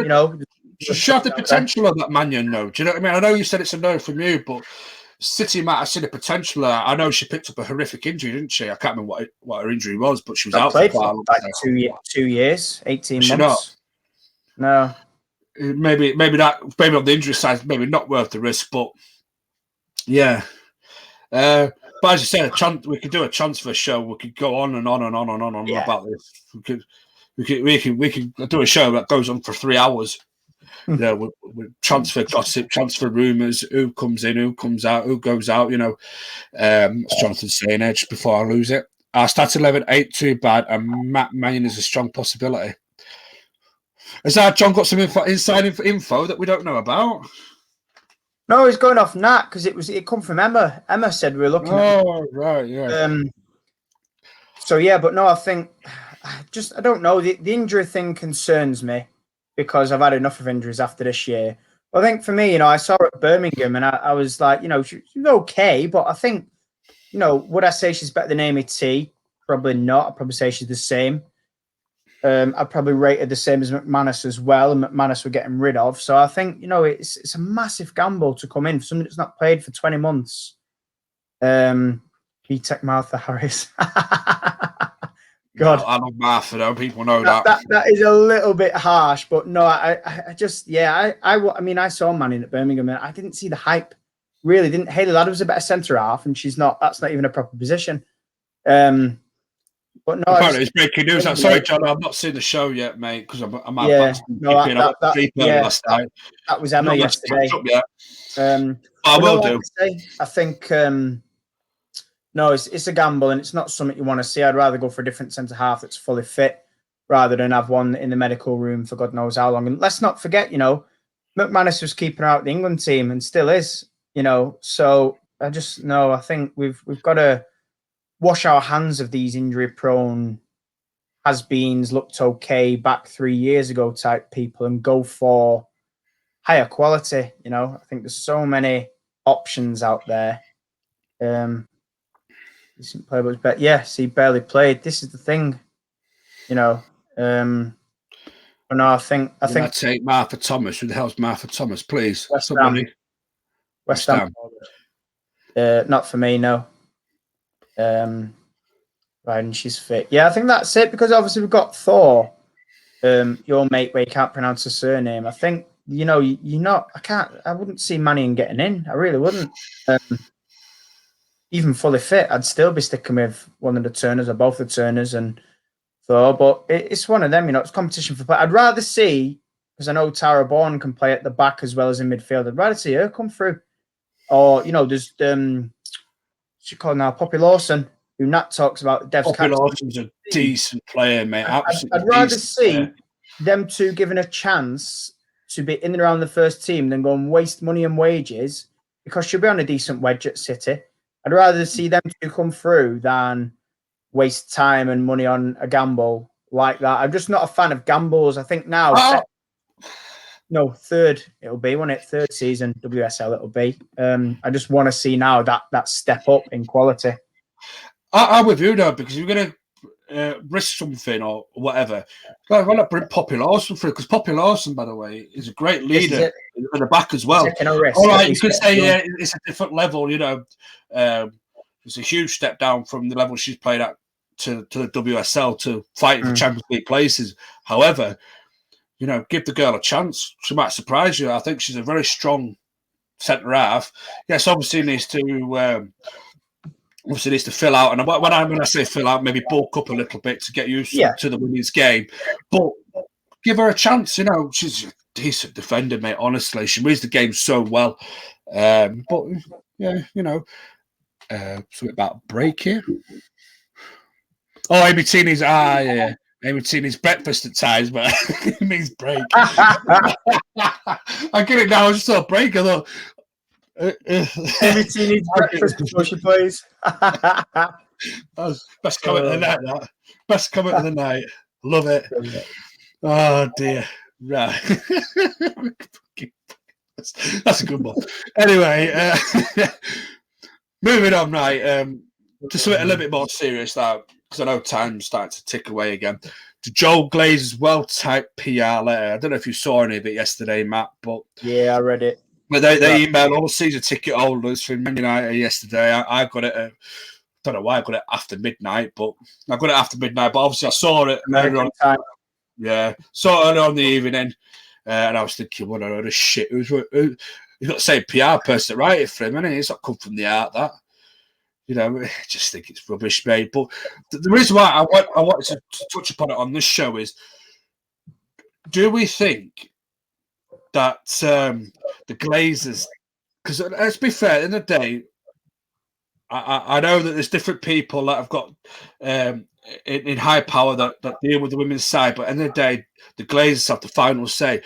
she had the potential of that Mannion, though. Do you know what I mean? I know you said it's a no from you, but City might have seen the potential. I know she picked up a horrific injury, didn't she? I can't remember what her injury was, but she was out for quite a long time. 2 years, 18 months. Not? No. Maybe on the injury side, maybe not worth the risk, but yeah. But as you said, we could do a transfer show. We could go on and on and on and on and on about this. We can do a show that goes on for 3 hours. With transfer gossip, transfer rumours, who comes in, who comes out, who goes out. As Jonathan saying, edge before I lose it. Our stats 11 ain't too bad, and Matt Mannion is a strong possibility. Has John got some inside info that we don't know about? No, he's going off Nat because it come from Emma. Emma said we were looking at. Oh, right, yeah. So yeah, but no, I think I don't know. The injury thing concerns me because I've had enough of injuries after this year. I think for me, I saw her at Birmingham and I was like, she's okay, but I think, would I say she's better than Amy T? Probably not. I'd probably say she's the same. I'd probably rate her the same as McManus as well, and McManus we're getting rid of. So I think, it's a massive gamble to come in for somebody that's not played for 20 months. Tech Martha Harris. God, I love Martha though. People know that. That is a little bit harsh, but no, I just I mean I saw Mannion at Birmingham and I didn't see the hype. Really didn't. Hayley Ladd was a better centre half, and she's not. That's not even a proper position. But no, apparently it's breaking news. I'm sorry, John. I've not seen the show yet, mate, because I'm last night. That was Emma yesterday. I will do. I think no, it's a gamble, and it's not something you want to see. I'd rather go for a different centre half that's fully fit rather than have one in the medical room for God knows how long. And let's not forget, McManus was keeping her out the England team and still is. So I just no. I think we've got to wash our hands of these injury-prone has-beens, looked okay back 3 years ago type people, and go for higher quality. You know, I think there's so many options out there. Decent player, but yes, he barely played. This is the thing, you know. But no, I think I'd take Martha Thomas. Who the hell's Martha Thomas? Please, West somebody. West Ham. Not for me, no. Right, and she's fit. Yeah, I think that's it, because obviously we've got Thor, your mate, where you can't pronounce his surname. I think, you know, you're not. I wouldn't see Mannion getting in. I really wouldn't. Even fully fit, I'd still be sticking with one of the Turners or both the Turners and Thor. But it's one of them, you know. It's competition for play. I'd rather see, because I know Tara Bourne can play at the back as well as in midfield. I'd rather see her come through. Or, you know, there's she called now Poppy Lawson, who Nat talks about. Poppy Lawson's a decent player, mate. Absolutely. I'd rather see them two given a chance to be in and around the first team than go and waste money and wages, because she'll be on a decent wedge at City. I'd rather see them two come through than waste time and money on a gamble like that. I'm just not a fan of gambles. I think now, third it'll be, won't it? Third season WSL it'll be. I just want to see now that step up in quality. I'm with you though, because you're going to risk something or whatever. Why not bring Poppy Lawson through? Because Poppy Lawson, by the way, is a great leader in the back as well. All right, you could say it's a different level, you know. It's a huge step down from the level she's played at to the WSL, to fighting for Champions League places. However, you know, give the girl a chance. She might surprise you. I think she's a very strong centre half. Yes, obviously needs to fill out. And when I say fill out, maybe bulk up a little bit to get used to the women's game. But give her a chance. You know, she's a decent defender, mate. Honestly, she reads the game so well. But yeah, you know, something about break here. Oh, Amy Teeny's Amy Teeny's breakfast at times, but it means break. I get it now. I just saw break. I thought. Amy T needs breakfast before she plays. Best comment of the night. That best comment of the night. Love it. Oh dear. Right. That's a good one. Anyway, moving on. Right. To something a little bit more serious now, because I know time's starting to tick away again. To Joel Glazer's well-typed PR letter. I don't know if you saw any of it yesterday, Matt, but yeah, I read it. But they emailed all the season ticket holders from Man United yesterday. I got it. I don't know why I got it after midnight, but I got it after midnight. But obviously, I saw it earlier on. Yeah, saw it earlier on the evening, and I was thinking, what a load of shit. You've got the same PR person that write it for him, and it's not come from the art. That, you know, I just think it's rubbish, mate. But the reason why I wanted to touch upon it on this show is, do we think that the Glazers, because let's be fair, in the day, I know that there's different people that have got in high power that deal with the women's side, but in the day, the Glazers have the final say.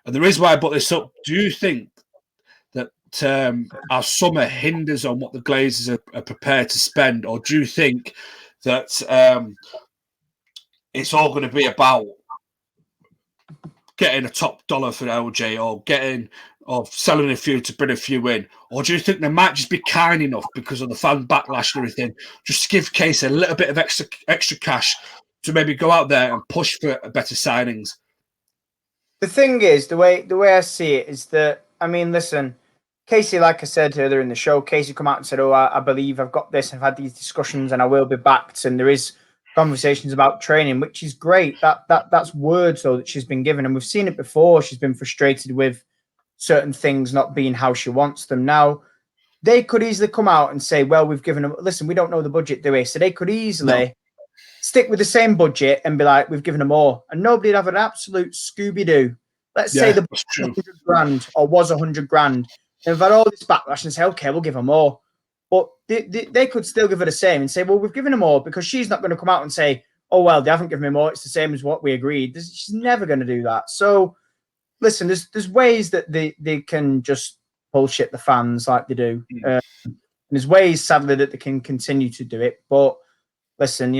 And the reason why I brought this up, do you think that our summer hinders on what the Glazers are prepared to spend, or do you think that it's all going to be about getting a top dollar for LJ, or selling a few to bring a few in? Or do you think they might just be kind enough, because of the fan backlash and everything, just to give Casey a little bit of extra cash to maybe go out there and push for better signings? The thing is, the way I see it is that, I mean, listen, Casey, like I said earlier in the show, Casey come out and said, I believe I've got this, I've had these discussions and I will be backed, and there is conversations about training, which is great. That's words though that she's been given, and we've seen it before. She's been frustrated with certain things not being how she wants them. Now, they could easily come out and say, well, we've given them, listen, we don't know the budget, do we? So they could easily stick with the same budget and be like, we've given them more, and nobody'd have an absolute Scooby-Doo. Let's say the budget was 100 grand or was 100 grand. And we've had all this backlash and say, okay, we'll give her more. But they could still give her the same and say, well, we've given her more, because she's not going to come out and say, oh, well, they haven't given me more. It's the same as what we agreed. She's never going to do that. So, listen, there's ways that they can just bullshit the fans like they do. And there's ways, sadly, that they can continue to do it. But listen,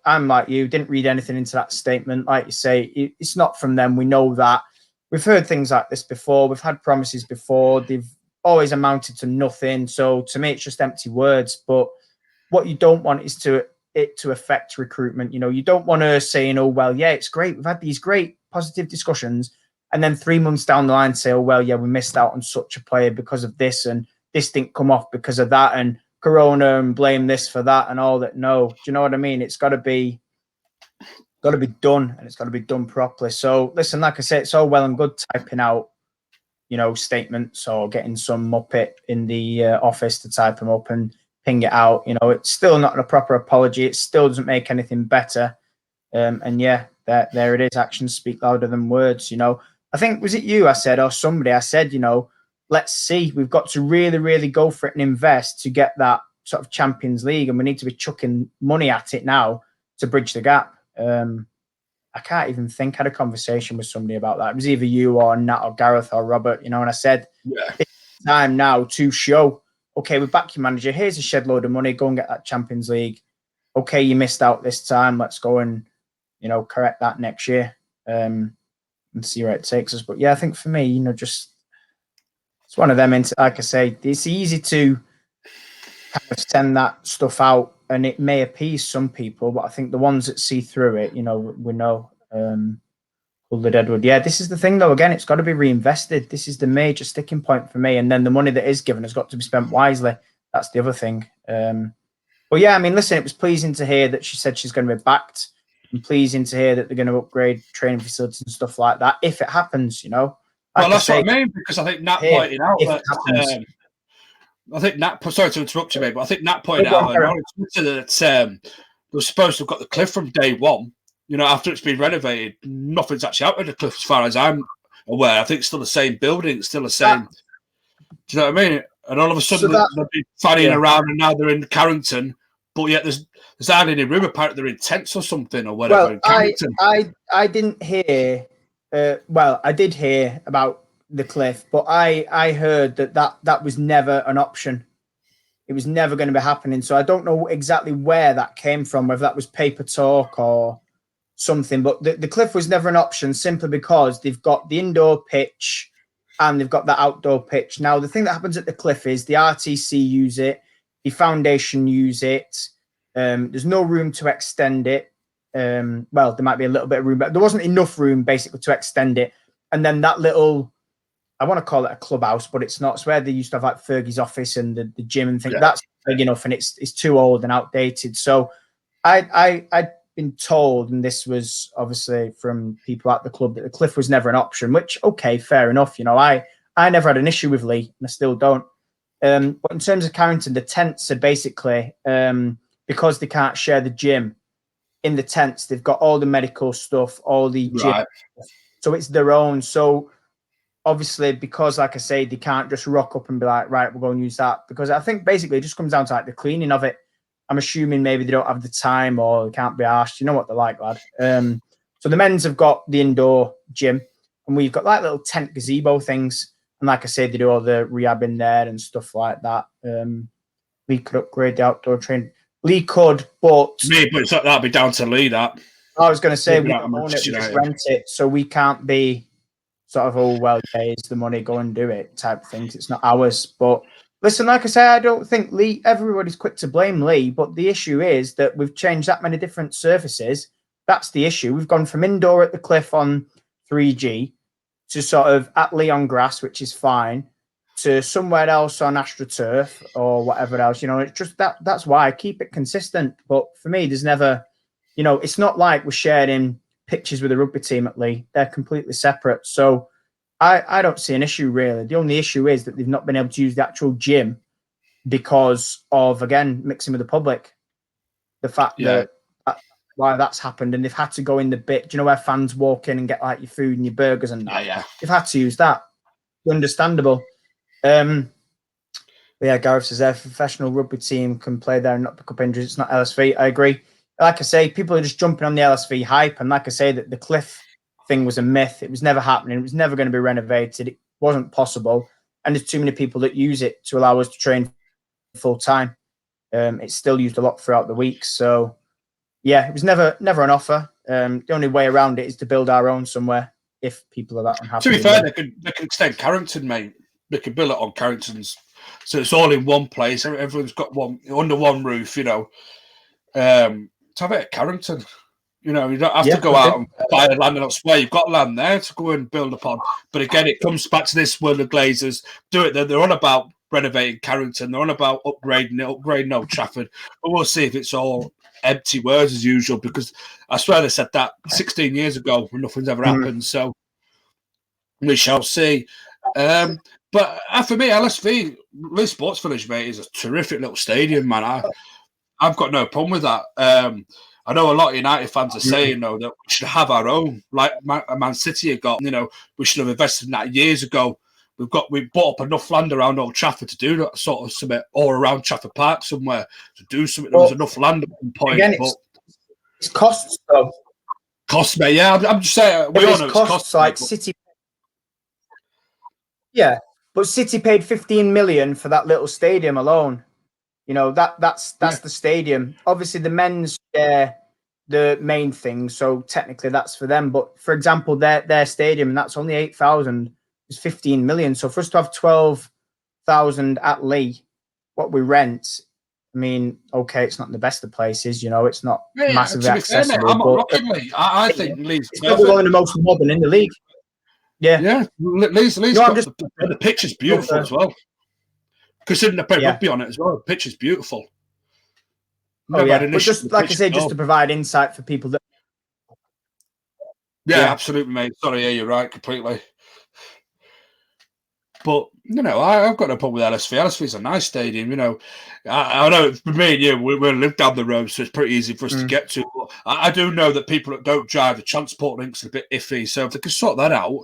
I'm like you, didn't read anything into that statement. Like you say, it's not from them. We know that. We've heard things like this before. We've had promises before. They've always amounted to nothing. So to me, it's just empty words. But what you don't want is it to affect recruitment. You don't want to say, oh, well, yeah, it's great. We've had these great positive discussions. And then 3 months down the line say, oh, well, yeah, we missed out on such a player because of this. And this didn't come off because of that. And Corona and blame this for that and all that. No, do you know what I mean? It's got to be done, and it's got to be done properly. So listen, like I said, it's all well and good typing out, statements or getting some muppet in the office to type them up and ping it out. It's still not a proper apology. It still doesn't make anything better. And yeah, there it is. Actions speak louder than words. I think, was it you I said, or somebody I said, let's see, we've got to really, really go for it and invest to get that sort of Champions League. And we need to be chucking money at it now to bridge the gap. I can't even think. I had a conversation with somebody about that. It was either you or Nat or Gareth or Robert, and I said, it's time now to show, okay, we back your manager. Here's a shed load of money. Go and get that Champions League. Okay, you missed out this time. Let's go and, correct that next year and see where it takes us. But yeah, I think for me, just it's one of them. Like I say, it's easy to kind of send that stuff out and it may appease some people, but I think the ones that see through it, we know. Hulud Edward. Yeah, this is the thing though. Again, it's got to be reinvested. This is the major sticking point for me. And then the money that is given has got to be spent wisely. That's the other thing. But yeah, I mean, listen, it was pleasing to hear that she said she's going to be backed, and pleasing to hear that they're going to upgrade training facilities and stuff like that if it happens. Like well, that's what I mean, because I think Nat pointed out that. I think Nat. Sorry to interrupt you, mate, but I think Nat pointed out that they were supposed to have got the cliff from day one. After it's been renovated, nothing's actually out of the cliff as far as I'm aware. I think it's still the same building, it's still the same. Do you know what I mean? And all of a sudden, they've been fanning around, and now they're in Carrington. But yet, there's hardly any room. Apparently, they're in tents or something or whatever. Well, in Carrington. I didn't hear. I did hear about the cliff, but I heard that was never an option. It was never going to be happening. So I don't know exactly where that came from, whether that was paper talk or something, but the cliff was never an option simply because they've got the indoor pitch and they've got the outdoor pitch. Now, the thing that happens at the cliff is the RTC use it, the foundation use it. There's no room to extend it. Well, there might be a little bit of room, but there wasn't enough room basically to extend it. And then that little, I want to call it a clubhouse, but it's not. It's where they used to have like Fergie's office and the gym and things. Yeah. That's big enough and it's too old and outdated. So I'd been told, and this was obviously from people at the club, that the cliff was never an option, which, okay, fair enough. I never had an issue with Lee and I still don't. But in terms of Carrington, the tents are basically, because they can't share the gym, in the tents, they've got all the medical stuff, all the gym stuff. So it's their own. So obviously, because like I say, they can't just rock up and be like, right, we're going to use that. Because I think basically it just comes down to like the cleaning of it. I'm assuming maybe they don't have the time or they can't be asked. You know what they're like, lad. So the men's have got the indoor gym and we've got like little tent gazebo things. And like I say, they do all the rehab in there and stuff like that. We could upgrade the outdoor training. Lee could, but that'd be down to Lee. That I was going to say we don't own it, we just rent it, so we can't be sort of, oh well, yeah, it's the money, go and do it type of things. It's not ours. But listen, like I say, I don't think Lee. Everybody's quick to blame Lee, but the issue is that we've changed that many different surfaces. That's the issue. We've gone from indoor at the cliff on 3G to sort of at Lee on grass, which is fine, to somewhere else on AstroTurf or whatever else. It's just that's why I keep it consistent. But for me, there's never, it's not like we're sharing pitches with the rugby team at Lee. They're completely separate. So I don't see an issue really. The only issue is that they've not been able to use the actual gym because of, again, mixing with the public. The fact that why that's happened, and they've had to go in the bit. Do you know where fans walk in and get like your food and your burgers and that? Yeah. They've had to use that. Understandable. But yeah, Gareth says their professional rugby team can play there and not pick up injuries. It's not LSV. I agree. Like I say, people are just jumping on the LSV hype, and like I say, that the cliff thing was a myth. It was never happening. It was never going to be renovated. It wasn't possible. and there's too many people that use it to allow us to train full time. It's still used a lot throughout the week. So yeah, it was never an offer. The only way around it is to build our own somewhere if people are that unhappy. To be fair, they could extend Carrington, mate. They could build it on Carrington's, so it's all in one place. Everyone's got one under one roof, you know. To have it at Carrington, you know, you don't have to go out and buy the land elsewhere. You've got land there to go and build upon. But again, it comes back to this world of Glazers. Do it. They're on about renovating Carrington. They're on about upgrading Old Trafford. But we'll see if it's all empty words as usual, because I swear they said that 16 years ago when nothing's ever happened. So we shall see. But for me, LSV, Leeds Sports Village, mate, is a terrific little stadium, man. I've got no problem with that. I know a lot of United fans are saying, though, that we should have our own, like Man City have got. You know, we should have invested in that years ago. We bought up enough land around Old Trafford to do that sort of something, or around Trafford Park somewhere to do something. There was enough land at one point. Again, it's costs, though. Costs, mate. Yeah, I'm just saying. We all know it's costs. Like City. Yeah, but City paid 15 million for that little stadium alone. You know, that's the stadium. Obviously, the men's share the main thing, so technically that's for them. But for example, their stadium, and that's only 8,000, is 15 million. So for us to have 12,000 at Lee, what we rent, I mean, okay, it's not the best of places. You know, it's not massively accessible. I'm not rocking Lee. I think Lee's probably one of the most modern in the league. Yeah. Lee's got the pitch is beautiful as well. Considering they play rugby on it as well, the pitch is beautiful. But just like I say, just to provide insight for people that. Yeah, absolutely, mate. Sorry, you're right, completely. But you know, I've got no problem with LSV. LSV is a nice stadium. You know, I know for me and you, we live down the road, so it's pretty easy for us to get to. But I do know that people that don't drive, the transport links are a bit iffy. So if they can sort that out, you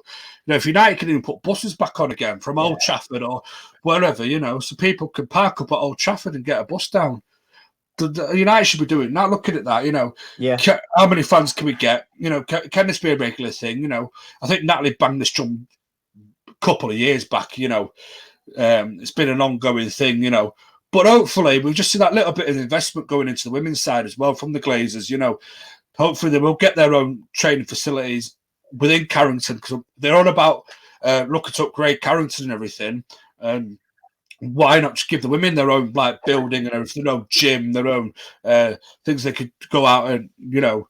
know, if United can even put buses back on again from Old Trafford or wherever, you know, so people can park up at Old Trafford and get a bus down. The United should be doing that. Looking at that, you know, how many fans can we get? You know, can this be a regular thing? You know, I think Natalie banged this drum couple of years back, you know. It's been an ongoing thing, you know. But hopefully we'll just see that little bit of investment going into the women's side as well from the Glazers, you know. Hopefully they will get their own training facilities within Carrington, because they're on about looking to upgrade Carrington and everything. Why not just give the women their own like building and everything, their own gym, their own things they could go out and, you know,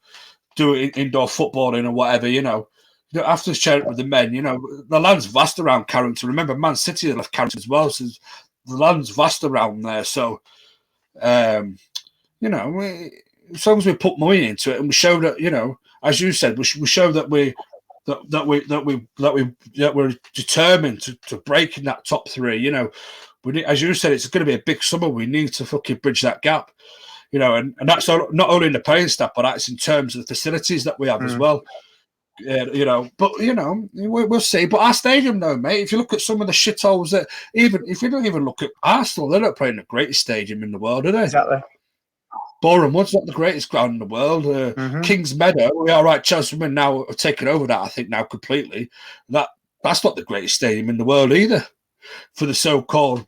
do indoor footballing or whatever, you know. You know, after sharing it with the men, you know, the land's vast around Carrington. Remember, Man City left Carrington as well, so the land's vast around there. So, you know, as long as we put money into it and we show that, you know, as you said, we show that we're determined to break in that top three. You know, as you said, it's going to be a big summer. We need to fucking bridge that gap. You know, and that's not only in the playing staff, but that's in terms of the facilities that we have as well. You know, but you know, we'll see. But our stadium, though, mate, if you look at some of the shitholes that, even if you don't even look at Arsenal, they're not playing the greatest stadium in the world, are they? Exactly. Boreham Wood's not the greatest ground in the world. Kings Meadow, we are right. Chelsea women now have taken over that, I think, now completely. That's not the greatest stadium in the world either for the so-called,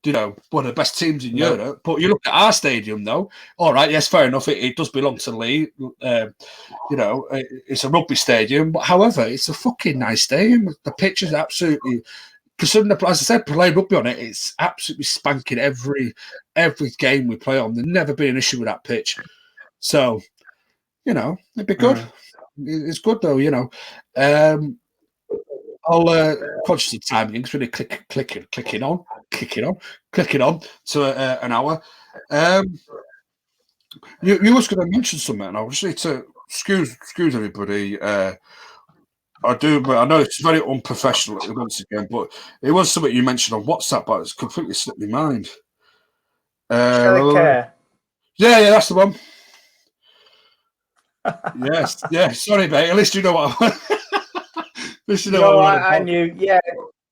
you know, one of the best teams in Europe. But you look at our stadium, though. All right, yes, fair enough. It does belong to Lee. You know, it's a rugby stadium. But however, it's a fucking nice stadium. The pitch is absolutely, because as I said, playing rugby on it, it's absolutely spanking every game we play on. There's never been an issue with that pitch. So, you know, it'd be good. It's good, though, you know. I'll conscious of timing, it's really clicking on to an hour. You was going to mention something, and I just need to excuse everybody. I do, but I know it's very unprofessional once again. But it was something you mentioned on WhatsApp, but it's completely slipped my mind. Yeah, that's the one. Yes. Sorry, mate. At least you know what. I knew. Yeah,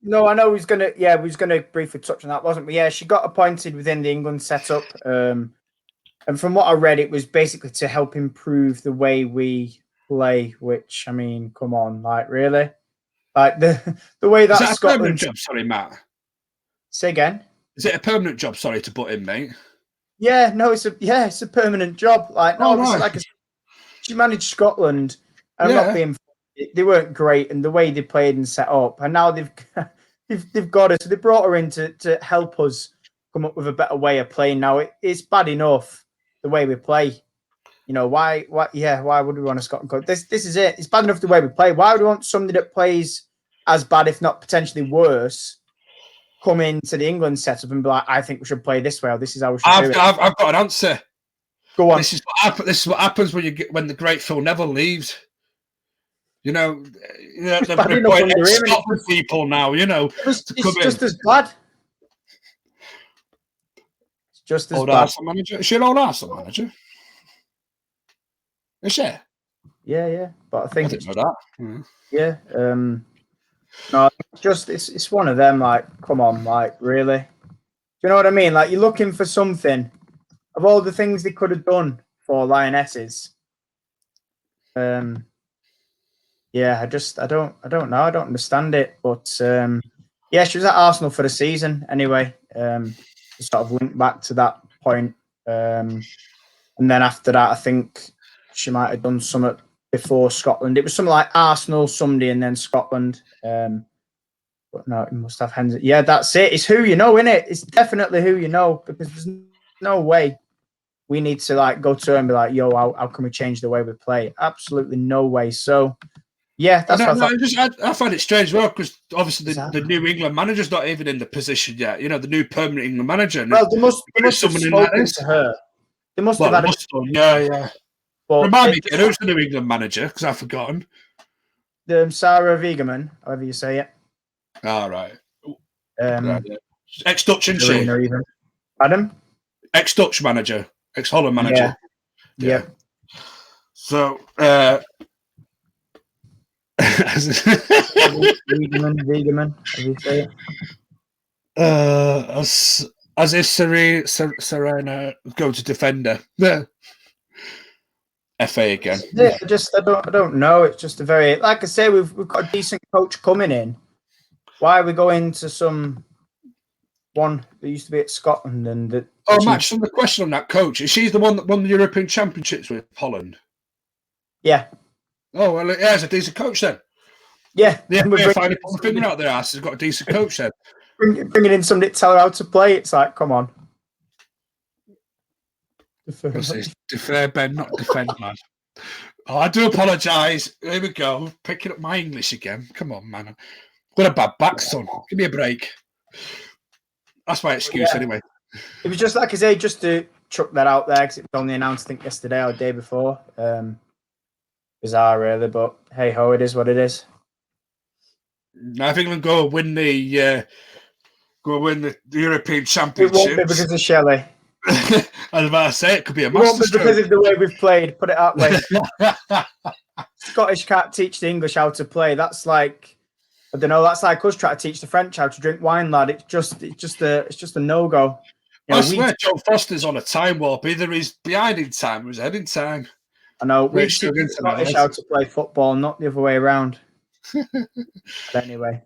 no, I know we was gonna briefly touch on that, wasn't we? Yeah, she got appointed within the England setup, and from what I read, it was basically to help improve the way we play. Which, I mean, come on, like really, like the way that Is that Scotland job? Sorry, Matt. Say again. Is it a permanent job? Sorry to butt in, mate. Yeah, no, it's a permanent job. Like, no, obviously, right. like she managed Scotland. I'm Yeah. not being. They weren't great, and the way they played and set up, and now they've got her. So they brought her in to help us come up with a better way of playing. Now it's bad enough the way we play. You know why? Why would we want a Scotland coach? This is it. It's bad enough the way we play. Why would we want somebody that plays as bad, if not potentially worse, come into the England setup and be like, I think we should play this way, or this is how we should do it? I've got an answer. Go on. This is what happens when the great Phil Neville leaves. You know, they're playing Scotland people now. You know, it's just as bad. It's just as old bad. Arsenal manager. Is she an old Arsenal manager? Is she? Yeah. But I think I didn't know that. Mm. Yeah. No, it's one of them. Like, come on, like, really? Do you know what I mean? Like, you're looking for something. Of all the things they could have done for Lionesses, yeah, I don't know. I don't understand it. But yeah, she was at Arsenal for the season anyway. To sort of link back to that point, and then after that, I think she might have done something before Scotland. It was something like Arsenal, Sunday, and then Scotland. But no, it must have hands. Yeah, that's it. It's who you know, isn't it? It's definitely who you know, because there's no way we need to like go to her and be like, yo, how can we change the way we play? Absolutely no way. So yeah, that's what I find it strange as well, because obviously the new England manager's not even in the position yet. You know, the new permanent England manager. Well, they must have spoken to her. They must have had yeah. But remind me again, who's the new England manager? Because I've forgotten. Sarah Wiegerman, however you say it. All right. Ex-Dutch, isn't she? Adam? Ex-Dutch manager. Ex-Holland manager. Yeah. So, Wiegerman, how do you say it? As if Serena go to defender. Yeah. FA again. Yeah, I don't know. It's just a very, like I say, we've got a decent coach coming in. Why are we going to some one that used to be at Scotland and that? Matt, some of the question on that coach. Is she the one that won the European Championships with Holland? Yeah. Oh well, yeah, it's a decent coach then. Yeah. We're finally putting the finger out their ass. Has got a decent coach then. Bringing in somebody to tell her how to play. It's like, come on. Defer, Ben, not defend, man. Oh, I do apologise. Here we go. Picking up my English again. Come on, man. I've got a bad back, son. Give me a break. That's my excuse anyway. It was just like I say, just to chuck that out there, because it was only announced, I think, yesterday or the day before. Bizarre, really, but hey ho, it is what it is. I think we'll go win the European Championships. It won't be because of Shelley. I was about to say it could be a masterstroke. Because of the way we've played. Put it that way. Scottish can't teach the English how to play. That's like, I don't know. That's like us trying to teach the French how to drink wine, lad. It's just a no go. I swear, John Foster's on a time warp. Either he's behind in time or he's ahead in time. I know. We teach the Scottish how to play football, not the other way around. But anyway.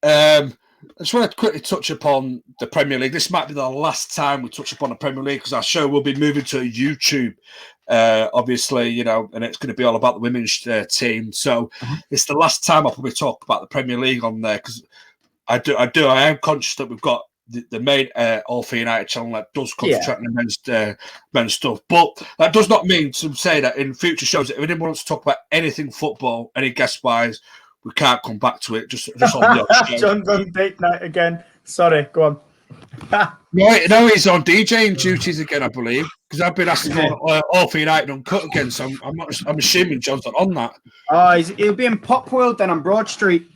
I just want to quickly touch upon the Premier League. This might be the last time we touch upon the Premier League because our show will be moving to YouTube, obviously, you know, and it's going to be all about the women's team. So it's the last time I'll probably talk about the Premier League on there because I am conscious that we've got the main All for United channel that does concentrate on the men's stuff. But that does not mean to say that in future shows, if anyone wants to talk about anything football, any guest-wise, we can't come back to it. Just on the John's on date night again. Sorry, go on. No, he's on DJing duties again, I believe, because I've been asked to go All for United Uncut again. So I'm assuming John's not on that. Oh, he'll be in Pop World then on Broad Street.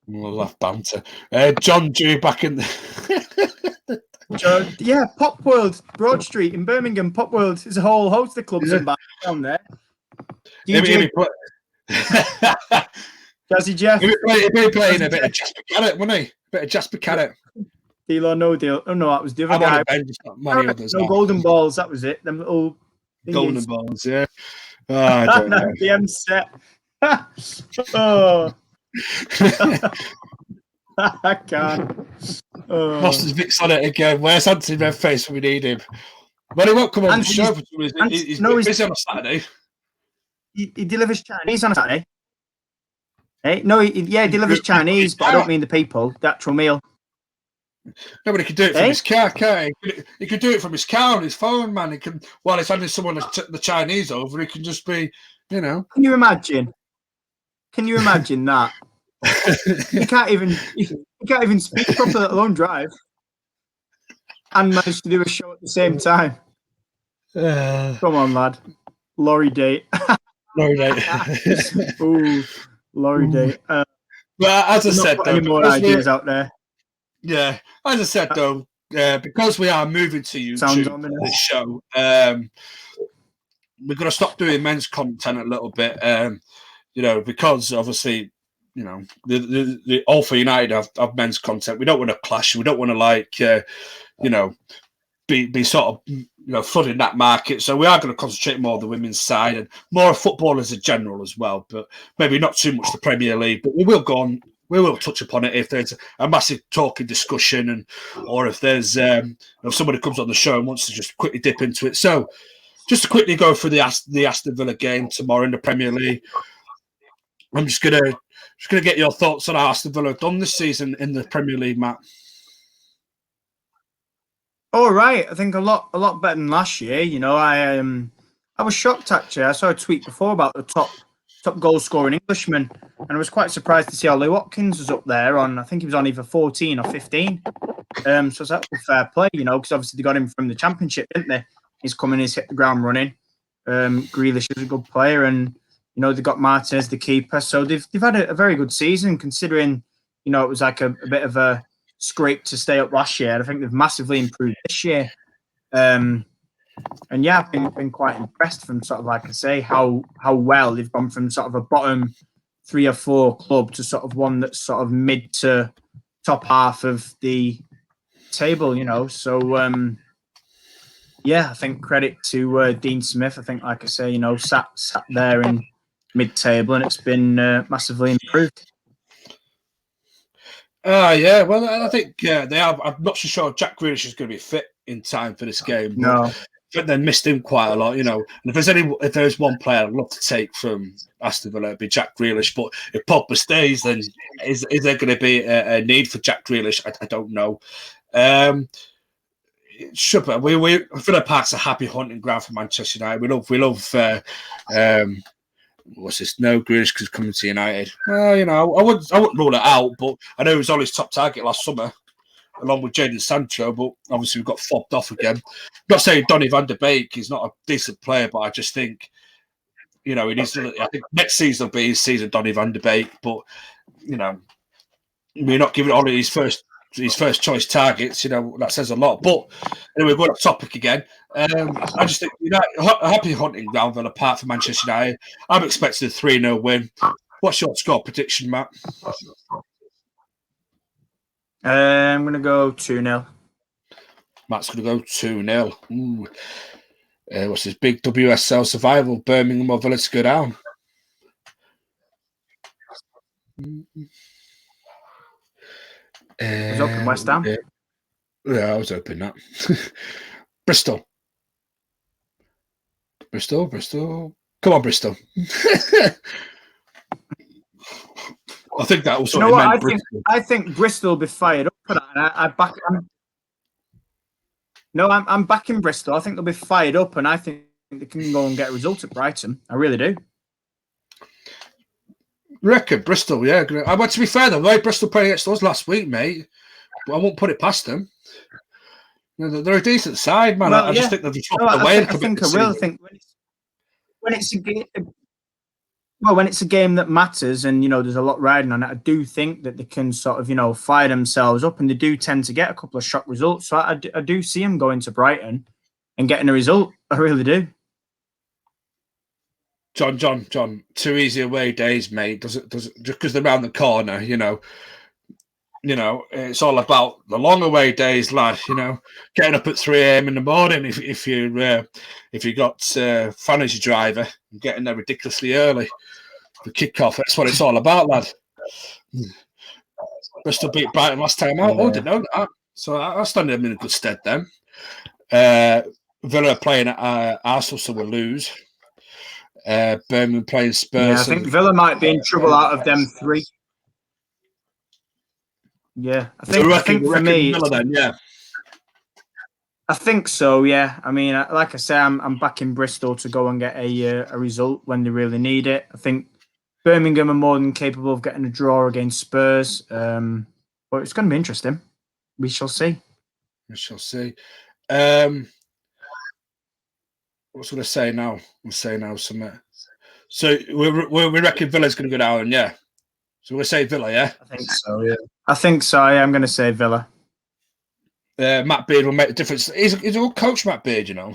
We'll laugh banter. John Dew back in the. Yeah, Pop World, Broad Street in Birmingham. Pop World. There's a whole host of clubs and bands down there. Jazzy Jeff. He'd be playing a bit of Jasper Carrot, wouldn't he? A bit of Jasper Carrot. Deal or no deal. Oh no, that was the other guy. No golden balls, that was it. Them little golden balls, yeah. Oh, I don't know. The M set. Oh. I can't. Foster's Vic's on it again. Where's Anthony Redface when we need him? Well, he won't come on the show. He's busy on a Saturday. He delivers Chinese on a Saturday. Hey, no, he delivers Chinese, but I don't mean the people, the actual meal. Nobody can do it from his car, can he? He can do it from his car on his phone, man. He can, while he's handing someone the Chinese over, he can just be, you know. Can you imagine? That? He can't even speak properly, let alone drive, and manage to do a show at the same time. Come on, lad. Lorry date. Lorry date. Ooh, lorry date. Well, as I said, any more ideas out there? Yeah, as I said though, because we are moving to YouTube this show, we're going to stop doing men's content a little bit. You know, because obviously, you know, the All for United have men's content. We don't want to clash. We don't want to you know, be sort of, you know, flooding that market. So we are going to concentrate more on the women's side and more footballers in general as well. But maybe not too much the Premier League. But we will go on. We will touch upon it if there's a massive talking discussion, or if there's if somebody comes on the show and wants to just quickly dip into it. So, just to quickly go through the Aston Villa game tomorrow in the Premier League. I'm just gonna get your thoughts on how Aston Villa have done this season in the Premier League, Matt. All right, I think a lot better than last year. You know, I was shocked actually. I saw a tweet before about the top goal scoring Englishman, and I was quite surprised to see Ollie Watkins was up there on. I think he was on either 14 or 15. So it's actually fair play, you know, because obviously they got him from the Championship, didn't they? He's hit the ground running. Grealish is a good player, and you know they got Martinez, the keeper. So they've had a very good season considering, you know, it was like a bit of a scrape to stay up last year. I think they've massively improved this year. And yeah, I've been quite impressed from sort of, like I say, how well they've gone from sort of a bottom 3 or 4 club to sort of one that's sort of mid to top half of the table, you know. So yeah, I think credit to Dean Smith. I think, like I say, you know, sat there in mid-table, and it's been massively improved. Yeah, well, I think they are. I'm not so sure Jack Grealish is going to be fit in time for this game. No. But they missed him quite a lot, you know. And if there's one player I'd love to take from Aston Villa, it'd be Jack Grealish. But if Pogba stays, then is there going to be a need for Jack Grealish? I don't know. Sure, but Villa Park's a happy hunting ground for Manchester United. We love. What's this? No, Grealish because coming to United. Well, you know, I wouldn't rule it out, but I know he was Ollie's top target last summer, along with Jadon Sancho, but obviously we got fobbed off again. I'm not saying Donny van de Beek is not a decent player, but I just think, you know, he needs to. I think next season will be his season, Donny van de Beek, but you know, we're not giving Ollie his first choice targets. You know, that says a lot. But anyway, going off topic again. I just think a happy hunting ground Villa Park for Manchester United. I'm expecting a 3-0 win. What's your score prediction, Matt? I'm going to go 2-0. Matt's going to go 2-0. What's this? Big WSL survival. Birmingham or Villa to go down? I was hoping West Ham. Yeah, I was hoping that. Bristol. Come on, Bristol. I think that also. You know what? I think Bristol will be fired up for that. And I'm backing Bristol. I think they'll be fired up, and I think they can go and get a result at Brighton. I really do. Reckon Bristol, yeah. I want to be fair though, the way Bristol played against us last week, mate. But I won't put it past them. You know, they're a decent side, man. Well, I just think they've dropped away. I think when it's a game. Well, when it's a game that matters, and you know, there's a lot riding on it. I do think that they can sort of, you know, fire themselves up, and they do tend to get a couple of shock results. So I do see them going to Brighton and getting a result. I really do. John, 2 easy away days, mate. Does it just because they're around the corner, you know, it's all about the long away days, lad. You know, getting up at 3 a.m. in the morning if you got Fan as your driver and getting there ridiculously early for kick-off. That's what it's all about, lad. Bristol beat Brighton last time out. Oh, didn't know that. So I'll stand them in a good stead then. Villa playing at Arsenal, so we'll lose. Birmingham playing Spurs. Yeah, I think Villa might be in trouble out of them 3. Yeah, I think for me, Villa then, yeah. I think so. Yeah, I mean, like I say, I'm back in Bristol to go and get a result when they really need it. I think Birmingham are more than capable of getting a draw against Spurs. But it's going to be interesting. We shall see. We shall see. What was I going to say now? I'm saying now something. So we reckon Villa's going to go down, yeah. So we'll say Villa, yeah. I think so. Yeah. I think so. Yeah, I'm going to say Villa. Matt Beard will make a difference. He's a good coach, Matt Beard, you know.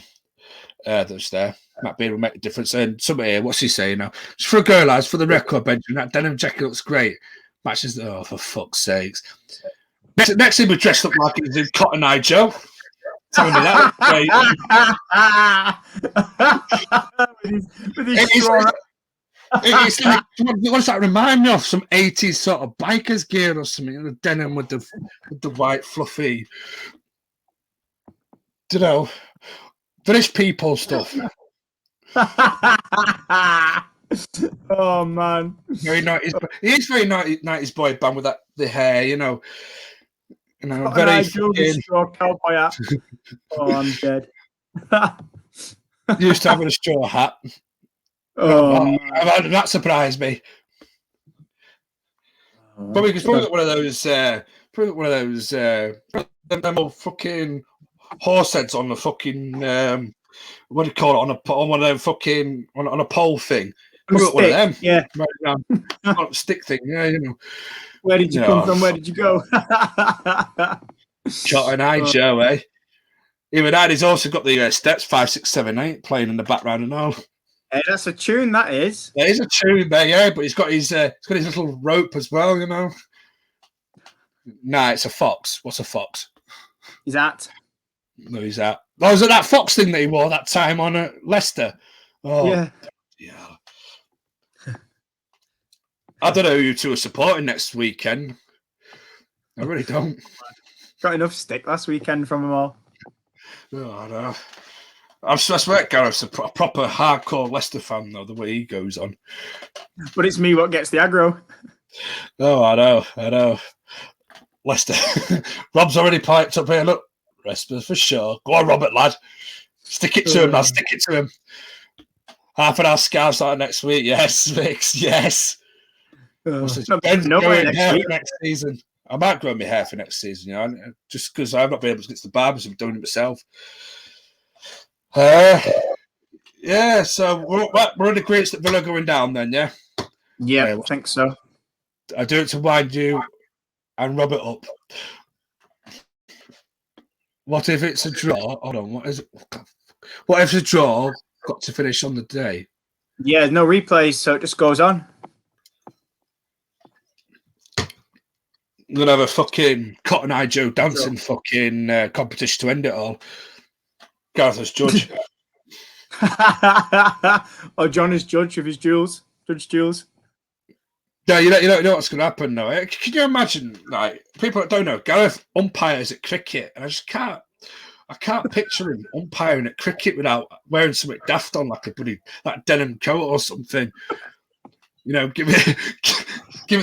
That's there. Matt Beard will make a difference. And somebody here, what's he saying now? Just for a go, lads, for the record, Benjamin, that denim jacket looks great. Matches, oh, for fuck's sakes. Next thing we dressed up like he's in Cotton Eye Joe. Telling me that. With his straw. It's like, what does that remind me of? Some 80s sort of biker's gear or something. The denim with the white fluffy, you know, British people stuff. Oh man, Very 90s. He is very 90s boy band with the hair, you know. Very straw cowboy hat. Oh, I'm dead. Used to having a straw hat. That surprised me. Probably because one of those, them old fucking horse heads on the fucking what do you call it, on one of them fucking on a pole thing. Probably one of them, yeah, stick thing, yeah, you know. Where did you come from? Where did you go? Cotton Eye Joe, eh? Even that, he's also got the steps 5, 6, 7, 8 playing in the background and all. Hey, that's a tune, that is. There is a tune there, yeah, but he's got his little rope as well, you know. Nah, it's a fox. What's a fox? Is that? No, he's that. Oh, was it that fox thing that he wore that time on Leicester? Oh, yeah. I don't know who you two are supporting next weekend. I really don't. Got enough stick last weekend from them all. Oh, I know. I swear Gareth's a proper hardcore Leicester fan, though, the way he goes on. But it's me what gets the aggro. Oh, I know. Leicester. Rob's already piped up here. Look, Leicester for sure. Go on, Robert, lad. Stick it to him, lad. Stick it to him. Half an hour scarves out next week. Yes, Vix. Yes. Ben's growing hair for next season. I might grow my hair for next season, you know, just because I've not been able to get to the barbers. I'm doing it myself. Yeah, so we're in agreement that Villa going down then, yeah? Yeah, I think so. I do it to wind you and rub it up. What if it's a draw? Hold on, what is it? What if it's a draw? Got to finish on the day. Yeah, no replays, so it just goes on. I'm going to have a fucking Cotton Eye Joe dancing fucking competition to end it all. Gareth as judge. Or John as judge of his duels. Judge duels. Yeah, you know what's going to happen now. Can you imagine, like, people that don't know, Gareth umpires at cricket, and I can't picture him umpiring at cricket without wearing something daft on, like a bloody that denim coat or something. You know, give it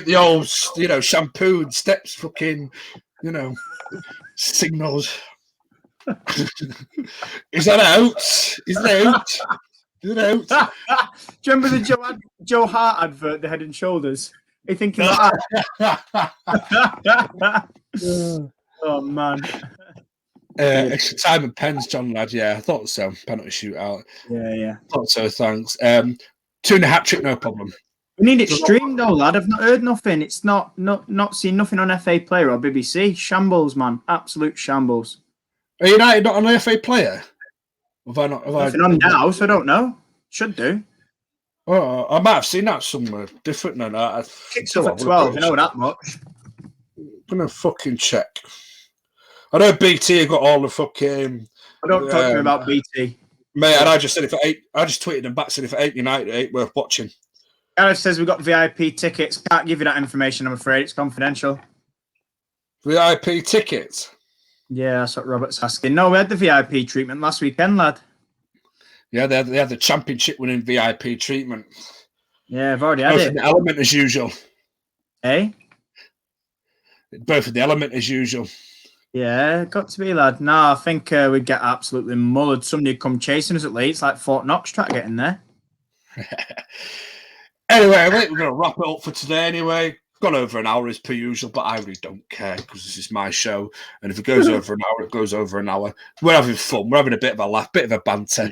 the old, you know, shampooed steps, fucking, you know, signals. Is that out? Is it out? Is it out? Do you remember the Joe Hart advert, the Head and Shoulders? Are you thinking about that? Oh, man. Extra time and pens, John, lad. Yeah, I thought so. Penalty shootout. Yeah. Thought so, thanks. 2 and a hat trick, no problem. We need it streamed though, lad. I've not heard nothing. It's not seen nothing on FA Player or BBC. Shambles, man. Absolute shambles. Are United not an FA Player? Have I not? Nothing on now, so I don't know. Should do. Oh, I might have seen that somewhere different than that. Kicks off at 12, you know that much. I'm gonna fucking check. I know BT have got all the fucking. I don't talk to me about BT. Mate, and I just said I just tweeted them back, said if it ain't United, it ain't worth watching. Gareth says we've got VIP tickets. Can't give you that information, I'm afraid. It's confidential. VIP tickets. Yeah, that's what Robert's asking. No, we had the VIP treatment last weekend, lad. Yeah, they had the championship winning VIP treatment. Yeah, I've already had Both it. in the element as usual. Eh? Both in the element as usual. Yeah, got to be, lad. No, I think we'd get absolutely mullered. Somebody would come chasing us at Leeds, like Fort Knox, try to get in there. Anyway, I think we're going to wrap it up for today anyway. Gone over an hour as per usual, but I really don't care because this is my show. And if it goes over an hour, it goes over an hour. We're having fun. We're having a bit of a laugh, bit of a banter.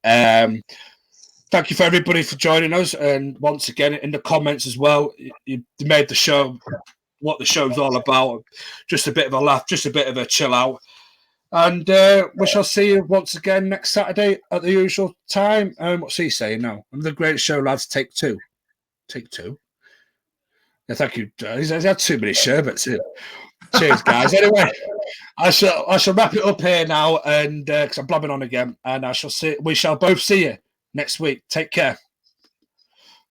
Thank you for everybody for joining us. And once again, in the comments as well, you made the show what the show's all about. Just a bit of a laugh, just a bit of a chill out. And we shall see you once again next Saturday at the usual time. What's he saying now? Another great show, lads. Take two. Take two. Yeah, thank you. He's had too many sherbets here. Cheers, guys. Anyway, I shall wrap it up here now, and because I'm blabbing on again, and we shall both see you next week. Take care.